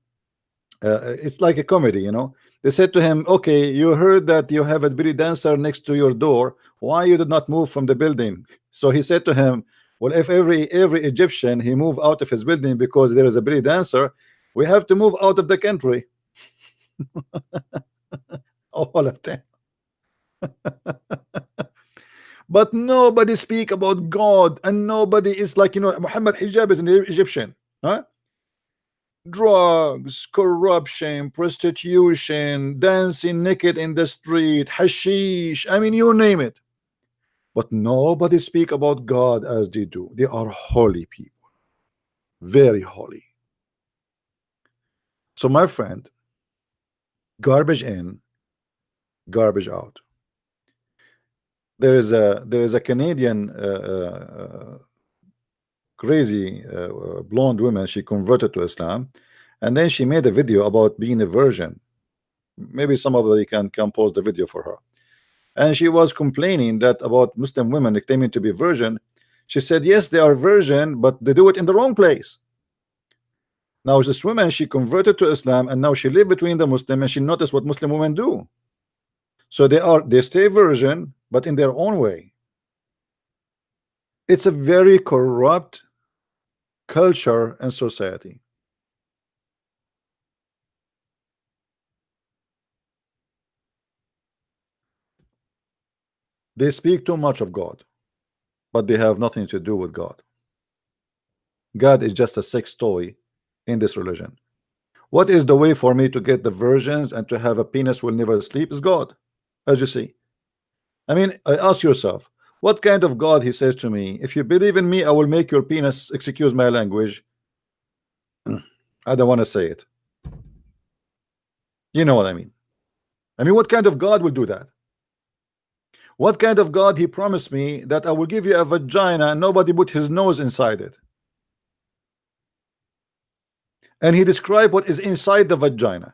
it's like a comedy, you know. They said to him, okay, you heard that you have a belly dancer next to your door. Why you did not move from the building? So he said to him, well, if every Egyptian he move out of his building because there is a belly dancer, we have to move out of the country. All of them. But nobody speak about God, and nobody is like, you know, Muhammad Hijab is an Egyptian, huh? Drugs, corruption, prostitution, dancing naked in the street, hashish, I mean, you name it. But nobody speak about God as they do. They are holy people, very holy. So my friend, garbage in, garbage out. There is a Canadian crazy blonde woman. She converted to Islam, and then she made a video about being a virgin. Maybe somebody can post the video for her. And she was complaining that about Muslim women claiming to be virgin. She said, yes, they are virgin, but they do it in the wrong place. Now this woman, she converted to Islam, and now she live between the Muslim, and she noticed what Muslim women do. So they stay virgin, but in their own way. It's a very corrupt culture and society. They speak too much of God, but they have nothing to do with God. God is just a sex toy in this religion. What is the way for me to get the virgins and to have a penis will never sleep? Is God, as you see. I mean, ask yourself, what kind of God he says to me, if you believe in me, I will make your penis, excuse my language. I don't want to say it. You know what I mean? I mean, what kind of God will do that? What kind of God he promised me that I will give you a vagina and nobody put his nose inside it? And he described what is inside the vagina.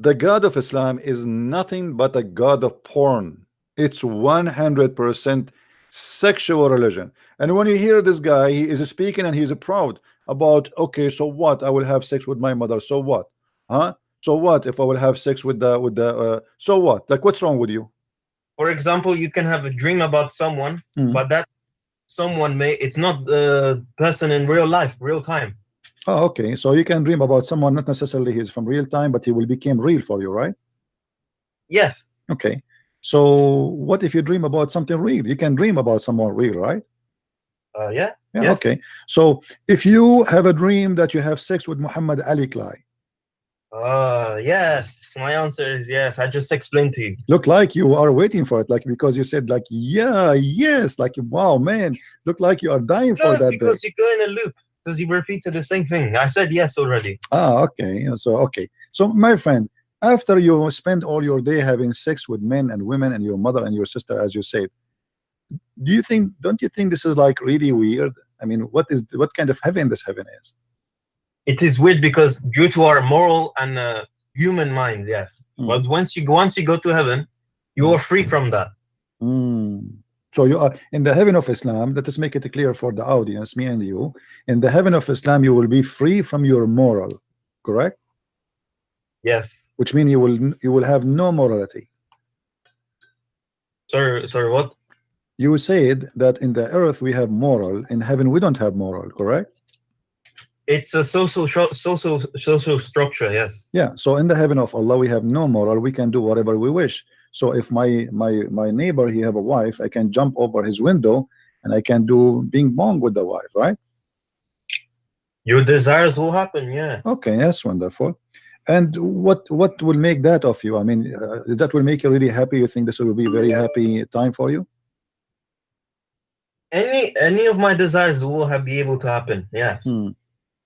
The God of Islam is nothing but a God of porn. It's 100% sexual religion. And when you hear this guy, he is speaking and he's proud about, okay, so what? I will have sex with my mother. So what? Huh? So what if I will have sex with the so what? Like, what's wrong with you? For example, you can have a dream about someone, but that someone it's not the person in real life, real time. Oh, okay. So you can dream about someone, not necessarily he's from real time, but he will become real for you, right? Yes. Okay. So what if you dream about something real? You can dream about someone real, right? Yeah. Yeah. Yes. Okay. So if you have a dream that you have sex with Muhammad Ali Clay, yes. My answer is yes. I just explained to you. look like you are waiting for it, like because you said like yeah, yes, like wow, man, look like you are dying for that. Because you go in a loop. Because you repeated the same thing. I said yes already. Ah, okay. So my friend, after you spend all your day having sex with men and women and your mother and your sister, as you said, don't you think this is like really weird? I mean, what kind of heaven this heaven is? It is weird because due to our moral and human minds, yes. But once you go to heaven, you are free from that. So you are in the heaven of Islam. Let us make it clear for the audience, me and you. In the heaven of Islam, you will be free from your moral, correct? Yes. Which means you will have no morality. Sorry, what? You said that in the earth we have moral, in heaven we don't have moral, correct? It's a social structure, yes. Yeah. So in the heaven of Allah, we have no moral. We can do whatever we wish. So if my neighbor, he have a wife, I can jump over his window and I can do bing bong with the wife, right? Your desires will happen, yes. Okay, that's wonderful. And what will make that of you? I mean, that will make you really happy? You think this will be a very happy time for you? Any of my desires will be able to happen, yes.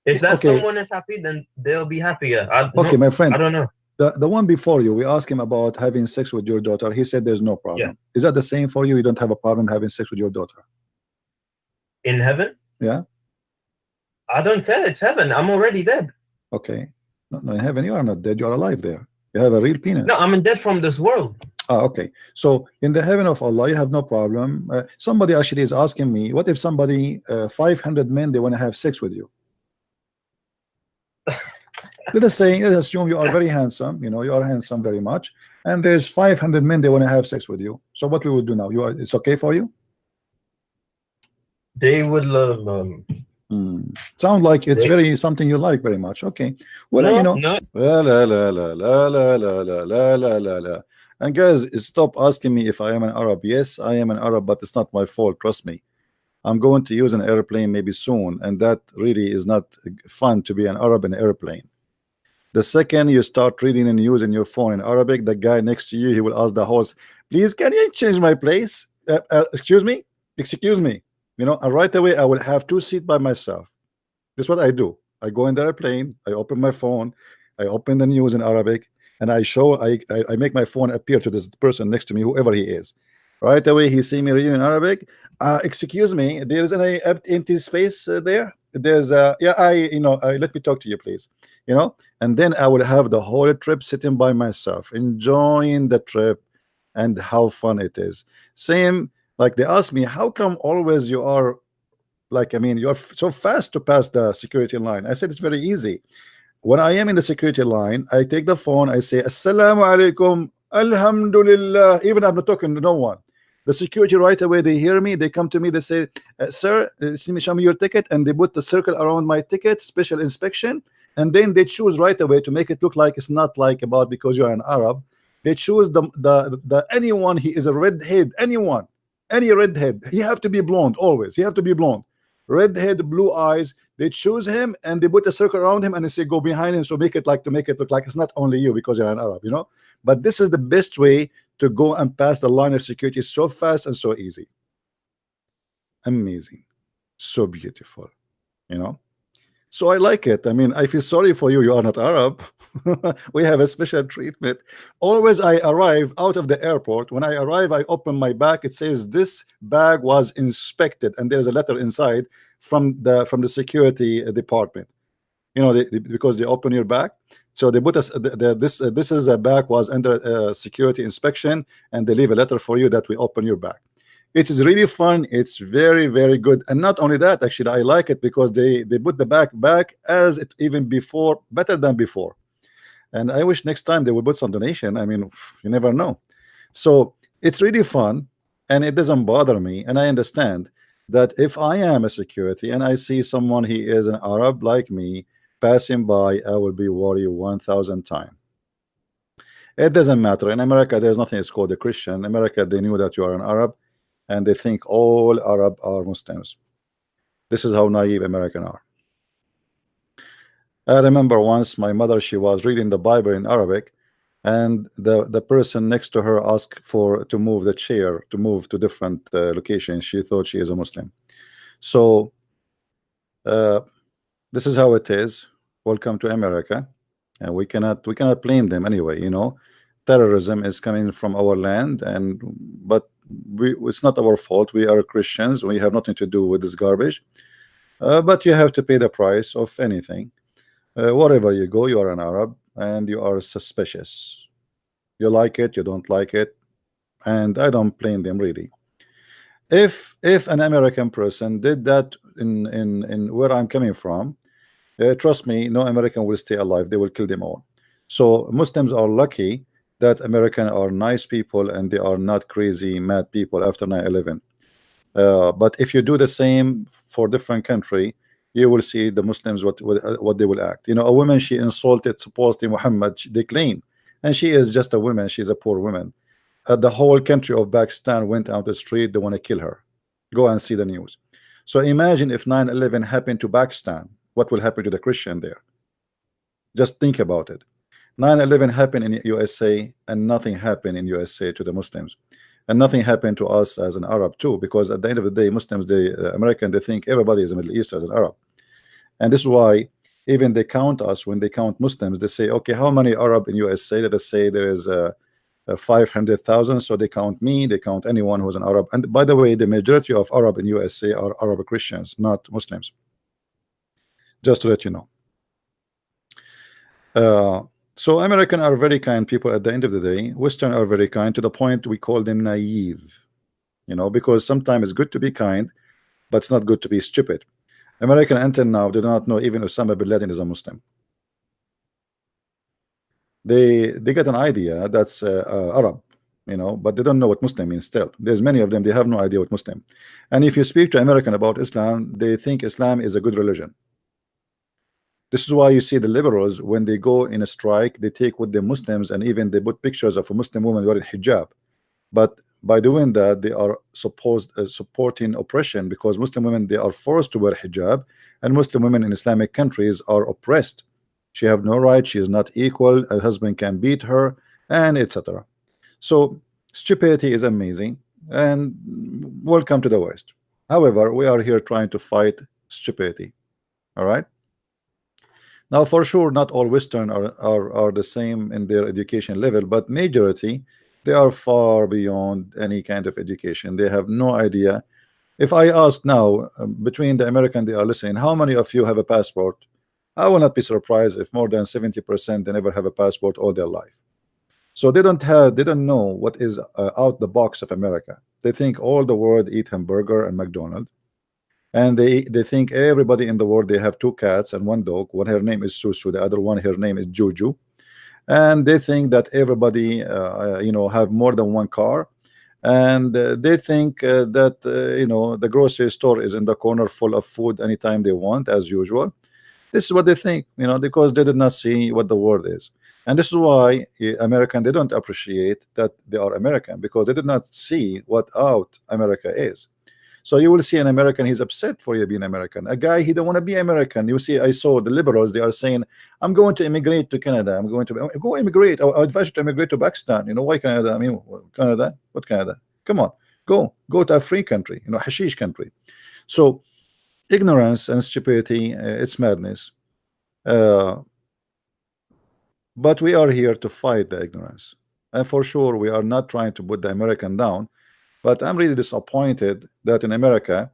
If that someone is happy, then they'll be happier. Okay, my friend. I don't know. The one before you, we asked him about having sex with your daughter. He said there's no problem. Yeah. Is that the same for you? You don't have a problem having sex with your daughter? In heaven? Yeah. I don't care. It's heaven. I'm already dead. Okay. No, in heaven you are not dead. You are alive there. You have a real penis. No, I'm dead from this world. Ah, okay. So in the heaven of Allah, you have no problem. Somebody actually is asking me, what if somebody, 500 men, they want to have sex with you? Let us assume you are very handsome. You know, you are handsome very much, and there's 500 men, they want to have sex with you. So what we would do now? It's okay for you? They would love. Sound like it's very something you like very much. Okay. Well, you know. No. La. And guys, stop asking me if I am an Arab. Yes, I am an Arab, but it's not my fault. Trust me. I'm going to use an airplane maybe soon, and that really is not fun to be an Arab in an airplane. The second you start reading and using your phone in Arabic, the guy next to you, he will ask the host, please, can you change my place? Excuse me? You know, and right away I will have 2 seats by myself. This is what I do. I go in the airplane, I open my phone, I open the news in Arabic, and I make my phone appear to this person next to me, whoever he is. Right away he see me reading in Arabic. Excuse me, there is any empty space there? There's let me talk to you, please. You know, and then I will have the whole trip sitting by myself, enjoying the trip and how fun it is. Same, like they ask me, how come always you are like, I mean, you're so fast to pass the security line? I said it's very easy. When I am in the security line, I take the phone, I say assalamu alaikum, alhamdulillah, even I'm not talking to no one. The security right away, they hear me, they come to me, they say, sir, show me your ticket, and they put the circle around my ticket, special inspection, and then they choose right away to make it look like it's not like about because you're an Arab. They choose the anyone, he is a redhead, any redhead, he have to be blonde always, he have to be blonde, redhead, blue eyes. They choose him and they put a circle around him and they say go behind him, so make it look like it's not only you because you're an Arab, you know. But this is the best way to go and pass the line of security, so fast and so easy. Amazing, so beautiful, you know. So I like it. I mean, I feel sorry for you. You are not Arab. We have a special treatment. Always I arrive out of the airport. When I arrive, I open my bag. It says this bag was inspected, and there's a letter inside from the security department. You know, because they open your back. So they put us this is a back was under security inspection, and they leave a letter for you that we open your back. It is really fun. It's very, very good. And not only that, actually, I like it because they put the back as it even before, better than before. And I wish next time they would put some donation. I mean, you never know. So it's really fun, and it doesn't bother me. And I understand that if I am a security and I see someone, he is an Arab like me, passing by, I will be worried 1,000 times. It doesn't matter. In America, there's nothing it's called a Christian. In America, they knew that you are an Arab, and they think all Arab are Muslims. This is how naive Americans are. I remember once my mother, she was reading the Bible in Arabic, and the person next to her asked to move the chair, to move to different locations. She thought she is a Muslim. So this is how it is. Welcome to America, and we cannot blame them anyway. You know, terrorism is coming from our land, but it's not our fault. We are Christians. We have nothing to do with this garbage. But you have to pay the price of anything. Wherever you go, you are an Arab, and you are suspicious. You like it, you don't like it, and I don't blame them really. If an American person did that in where I'm coming from, trust me, no American will stay alive. They will kill them all. So Muslims are lucky that Americans are nice people and they are not crazy mad people after 9/11. But if you do the same for different country, you will see the Muslims what they will act. You know, a woman, she insulted supposedly Muhammad, they claim, and she is just a woman. She's a poor woman. The whole country of Pakistan went out the street. They want to kill her. Go and see the news. So imagine if 9/11 happened to Pakistan, what will happen to the Christian there? Just think about it. 9/11 happened in USA, and nothing happened in USA to the Muslims, and nothing happened to us as an Arab too, because at the end of the day, Muslims, American, they think everybody is a Middle East as an Arab. And this is why even they count us. When they count Muslims, they say, okay, how many Arab in USA? Let us say there is 500,000. So they count me, they count anyone who's an Arab. And by the way, the majority of Arab in USA are Arab Christians, not Muslims. Just to let you know. So American are very kind people at the end of the day. Western are very kind, to the point we call them naive. You know, because sometimes it's good to be kind, but it's not good to be stupid. American until now do not know even Osama bin Laden is a Muslim. They get an idea that's Arab, you know, but they don't know what Muslim means still. There's many of them, they have no idea what Muslim. And if you speak to American about Islam, they think Islam is a good religion. This is why you see the liberals, when they go in a strike, they take with the Muslims, and even they put pictures of a Muslim woman wearing hijab. But by doing that, they are supporting oppression, because Muslim women, they are forced to wear hijab, and Muslim women in Islamic countries are oppressed. She have no right, she is not equal, a husband can beat her, and etc. So stupidity is amazing, and welcome to the West. However, we are here trying to fight stupidity. All right. Now, for sure, not all Western are the same in their education level, but majority, they are far beyond any kind of education. They have no idea. If I ask now, between the American they are listening, how many of you have a passport? I will not be surprised if more than 70% they never have a passport all their life. So they don't know what is out the box of America. They think all the world eat hamburger and McDonald's. And they think everybody in the world, they have 2 cats and 1 dog. One, her name is Susu, the other one, her name is Juju. And they think that everybody you know, have more than 1 car. And they think that you know, the grocery store is in the corner full of food anytime they want, as usual. This is what they think, you know, because they did not see what the world is. And this is why American, they don't appreciate that they are American, because they did not see what out America is. So you will see an American, he's upset for you being American. A guy, he don't want to be American. You see, I saw the liberals, they are saying, I'm going to immigrate to Canada. I'm going to go immigrate. I advise you to immigrate to Pakistan. You know, why Canada? I mean, Canada? What Canada? Come on, go to a free country, you know, hashish country. So ignorance and stupidity, it's madness. But we are here to fight the ignorance. And for sure, we are not trying to put the American down. But I'm really disappointed that in America,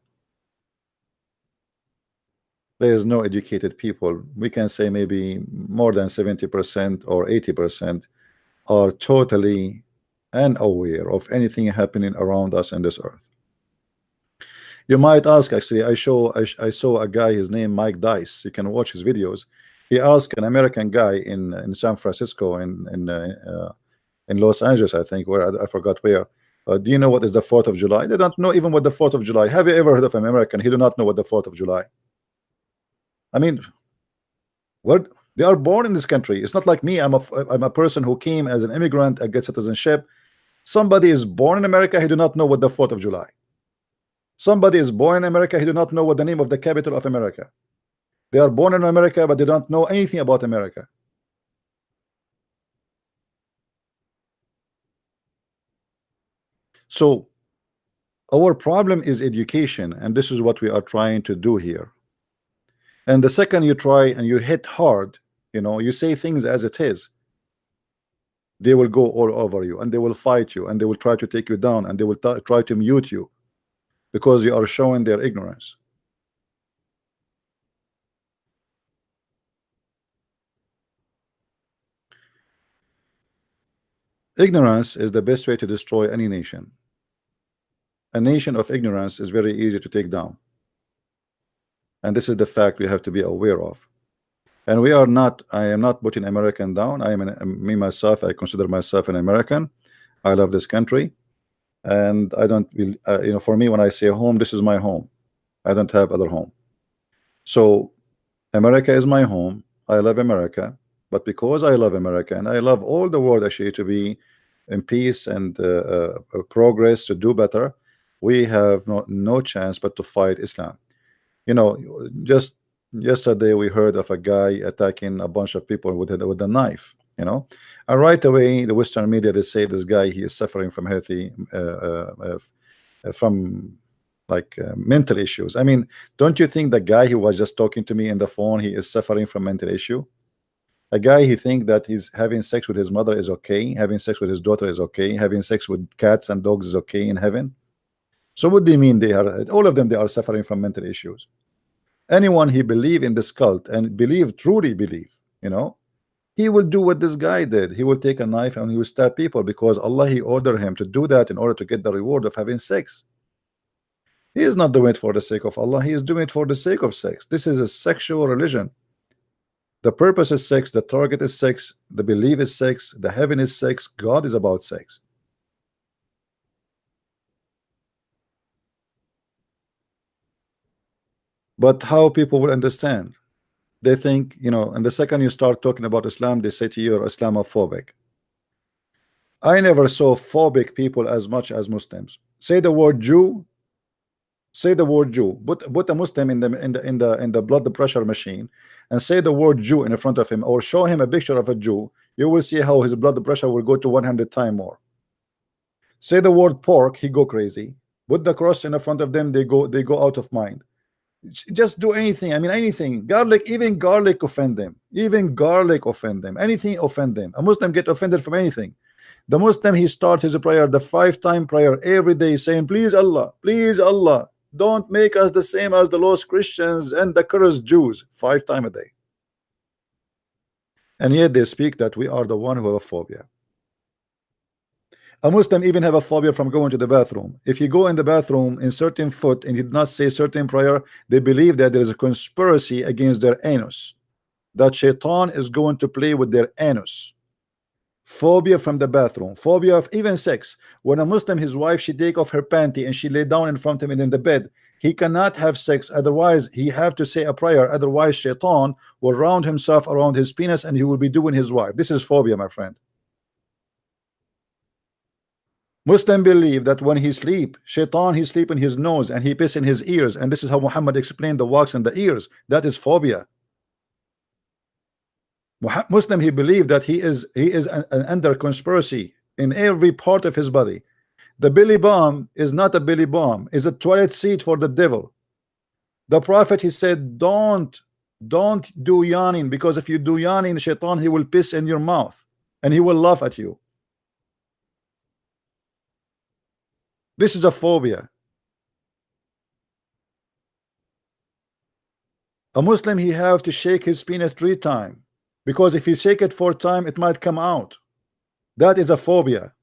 There is no educated people. We can say maybe more than 70% or 80% are totally unaware of anything happening around us in this earth. You might ask, actually, I saw a guy, his name Mike Dice. You can watch his videos. He asked an American guy in San Francisco, in Los Angeles, I think, where I forgot where. Do you know what is the 4th of July? They don't know even what the 4th of July. Have you ever heard of an American? He do not know what the 4th of July. I mean, what? They are born in this country. It's not like me. I'm a person who came as an immigrant. I get citizenship. Somebody is born in America. He do not know what the 4th of July. Somebody is born in America. He do not know what the name of the capital of America. They are born in America, but they don't know anything about America. So our problem is education, and this is what we are trying to do here. And the second you try and you hit hard, you know, you say things as it is, they will go all over you, and they will fight you, and they will try to take you down, and they will try to mute you because you are showing their ignorance. Ignorance is the best way to destroy any nation. A nation of ignorance is very easy to take down, and this is the fact we have to be aware of. And we are not, I am not putting American down. I am me myself, I consider myself an American. I love this country, and I don't you know, for me, when I say home, this is my home. I don't have other home. So America is my home. I love America, but because I love America and I love all the world actually to be in peace and progress, to do better, we have no chance but to fight Islam. You know, just yesterday we heard of a guy attacking a bunch of people with a knife, you know, and right away the Western media, they say this guy, he is suffering from healthy from like mental issues. I mean, don't you think the guy who was just talking to me in the phone, he is suffering from mental issue? A guy, he think that he's having sex with his mother is okay, having sex with his daughter is okay, having sex with cats and dogs is okay in heaven. So what do you mean they are, all of them, they are suffering from mental issues? Anyone he believe in this cult and believe, truly believe, you know, he will do what this guy did. He will take a knife and he will stab people because Allah, he ordered him to do that in order to get the reward of having sex. He is not doing it for the sake of Allah. He is doing it for the sake of sex. This is a sexual religion. The purpose is sex. The target is sex. The belief is sex. The heaven is sex. God is about sex. But how people will understand? They think, you know, and the second you start talking about Islam, they say to you, you're Islamophobic. I never saw phobic people as much as Muslims. Say the word Jew. Say the word Jew. Put a Muslim in the blood pressure machine, and say the word Jew in front of him, or show him a picture of a Jew. You will see how his blood pressure will go to 100 times more. Say the word pork, he go crazy. Put the cross in front of them, they go out of mind. Just do anything. I mean, anything. Garlic, even garlic offend them. Even garlic offend them. Anything offend them. A Muslim get offended from anything. The Muslim, he starts his prayer, the 5-time prayer every day, saying, please Allah, don't make us the same as the lost Christians and the cursed Jews. 5 times a day. And yet they speak that we are the one who have a phobia. A Muslim even have a phobia from going to the bathroom. If you go in the bathroom in certain foot and you did not say certain prayer, they believe that there is a conspiracy against their anus, that shaitan is going to play with their anus. Phobia from the bathroom, phobia of even sex. When a Muslim, his wife, she take off her panty and she lay down in front of him in the bed, he cannot have sex, otherwise he have to say a prayer, otherwise shaitan will round himself around his penis and he will be doing his wife. This is phobia, my friend. Muslim believe that when he sleep, shaitan, he sleep in his nose and he piss in his ears, and this is how Muhammad explained the wax in the ears. That is phobia. Muslim, he believed that he is an under conspiracy in every part of his body. The belly bomb is not a belly bomb, is a toilet seat for the devil. The Prophet, he said, don't do yawning, because if you do yawning, shaitan, he will piss in your mouth and he will laugh at you. This is a phobia. A Muslim, he have to shake his penis 3 times, because if he shake it 4 times, it might come out. That is a phobia.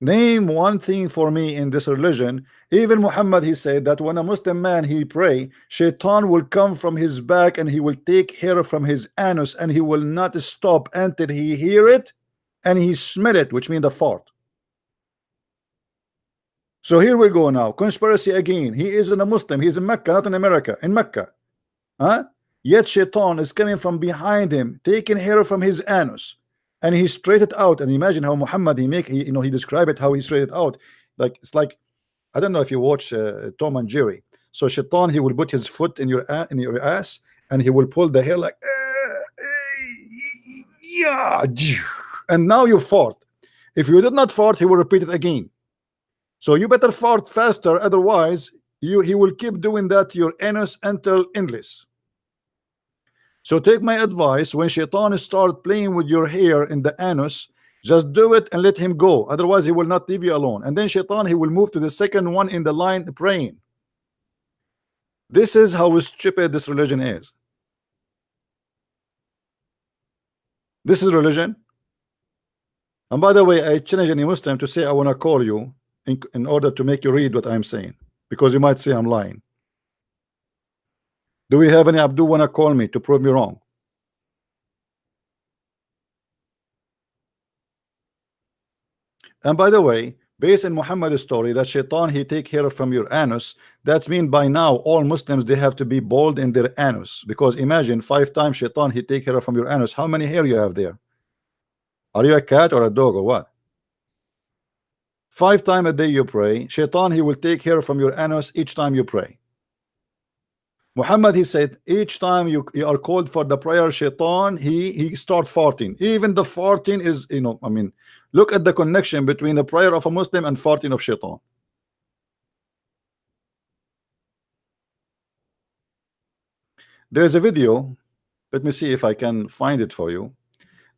Name one thing for me in this religion. Even Muhammad, he said that when a Muslim man he pray, shaitan will come from his back and he will take hair from his anus and he will not stop until he hear it and he smell it, which means the fart. So here we go now. Conspiracy again. He isn't a Muslim. He's in Mecca, not in America. In Mecca. Huh? Yet shaitan is coming from behind him, taking hair from his anus, and he straight it out. And imagine how Muhammad he described it, how he straight it out. Like it's like, I don't know if you watch Tom and Jerry. So shaitan, he will put his foot in your ass and he will pull the hair like yeah, and now you fart. If you did not fart, he will repeat it again. So you better fart faster, otherwise he will keep doing that to your anus until endless. So take my advice, when shaitan start playing with your hair in the anus, just do it and let him go, otherwise he will not leave you alone. And then shaitan, he will move to the second one in the line praying. This is how stupid this religion is. This is religion. And by the way, I challenge any Muslim to say I want to call you in order to make you read what I'm saying, because you might say I'm lying. Do we have any Abdul want to call me to prove me wrong? And by the way, based on Muhammad's story that shaitan he take hair from your anus, that's mean by now all Muslims they have to be bald in their anus, because imagine 5 times shaitan he take hair from your anus. How many hair you have there? Are you a cat or a dog or what? 5 times a day you pray, shaitan he will take hair from your anus each time you pray. Muhammad he said each time you are called for the prayer, shaitan he start farting. Even the farting is, I mean, look at the connection between the prayer of a Muslim and farting of shaitan. There's a video, let me see if I can find it for you.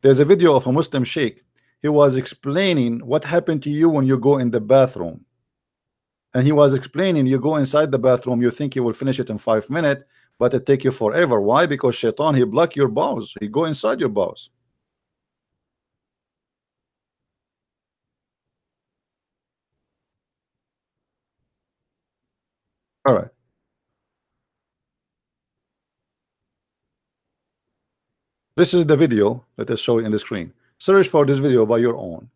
There's a video of a Muslim sheikh. He was explaining what happened to you when you go in the bathroom. And he was explaining, you go inside the bathroom, you think you will finish it in 5 minutes, but it take you forever. Why? Because shaitan he block your bowels. He go inside your bowels. All right. This is the video that is showing in the screen. Search for this video by your own.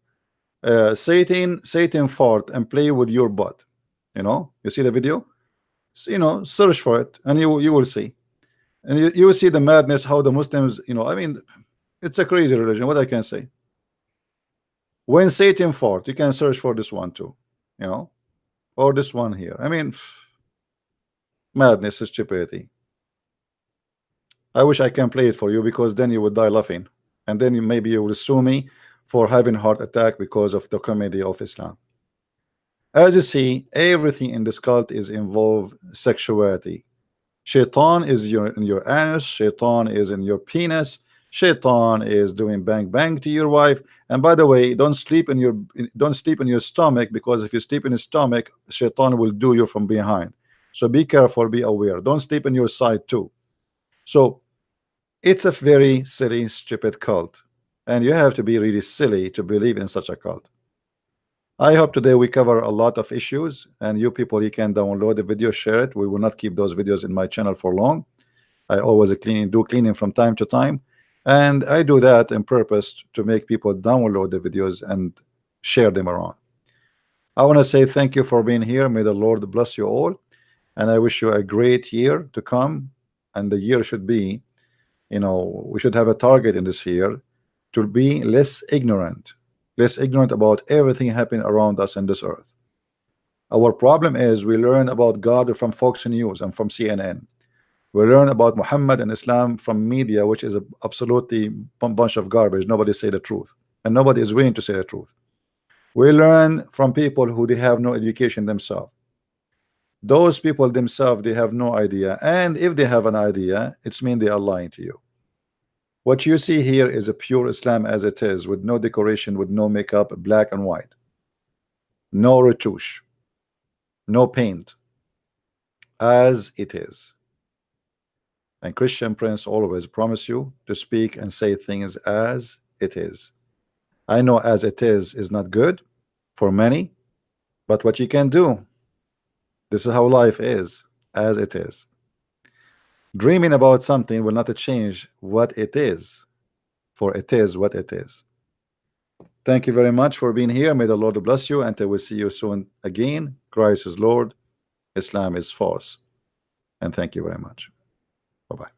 Satan fart and play with your butt. You see the video? So, search for it and you will see. And you will see the madness, how the Muslims, I mean, it's a crazy religion. What I can say. When Satan fart, you can search for this one too, or this one here. I mean, madness is stupidity. I wish I can play it for you, because then you would die laughing, and then maybe you will sue me for having heart attack because of the comedy of Islam. As you see, everything in this cult is involved sexuality. Shaitan is in your anus, shaitan is in your penis, shaitan is doing bang bang to your wife. And by the way, don't sleep in your stomach, because if you sleep in your stomach, shaitan will do you from behind. So be careful, be aware. Don't sleep in your side too. So it's a very silly, stupid cult, and you have to be really silly to believe in such a cult. I hope today we cover a lot of issues, and you people, you can download the video, share it. We will not keep those videos in my channel for long. I always do cleaning from time to time, and I do that on purpose to make people download the videos and share them around. I want to say thank you for being here. May the Lord bless you all, and I wish you a great year to come. And the year should be, we should have a target in this year to be less ignorant about everything happening around us in this earth. Our problem is we learn about God from Fox News and from CNN. We learn about Muhammad and Islam from media, which is absolutely a bunch of garbage. Nobody say the truth, and nobody is willing to say the truth. We learn from people who they have no education themselves. Those people themselves, they have no idea, and if they have an idea, it's mean they are lying to you. What you see here is a pure Islam as it is, with no decoration, with no makeup, black and white, no retouche, no paint. as it is. And Christian Prince always promise you to speak and say things as it is. I know as it is not good for many, but what you can do, this is how life is, as it is. Dreaming about something will not change what it is, for it is what it is. Thank you very much for being here. May the Lord bless you, until we see you soon again. Christ is Lord, Islam is false. And thank you very much. Bye-bye.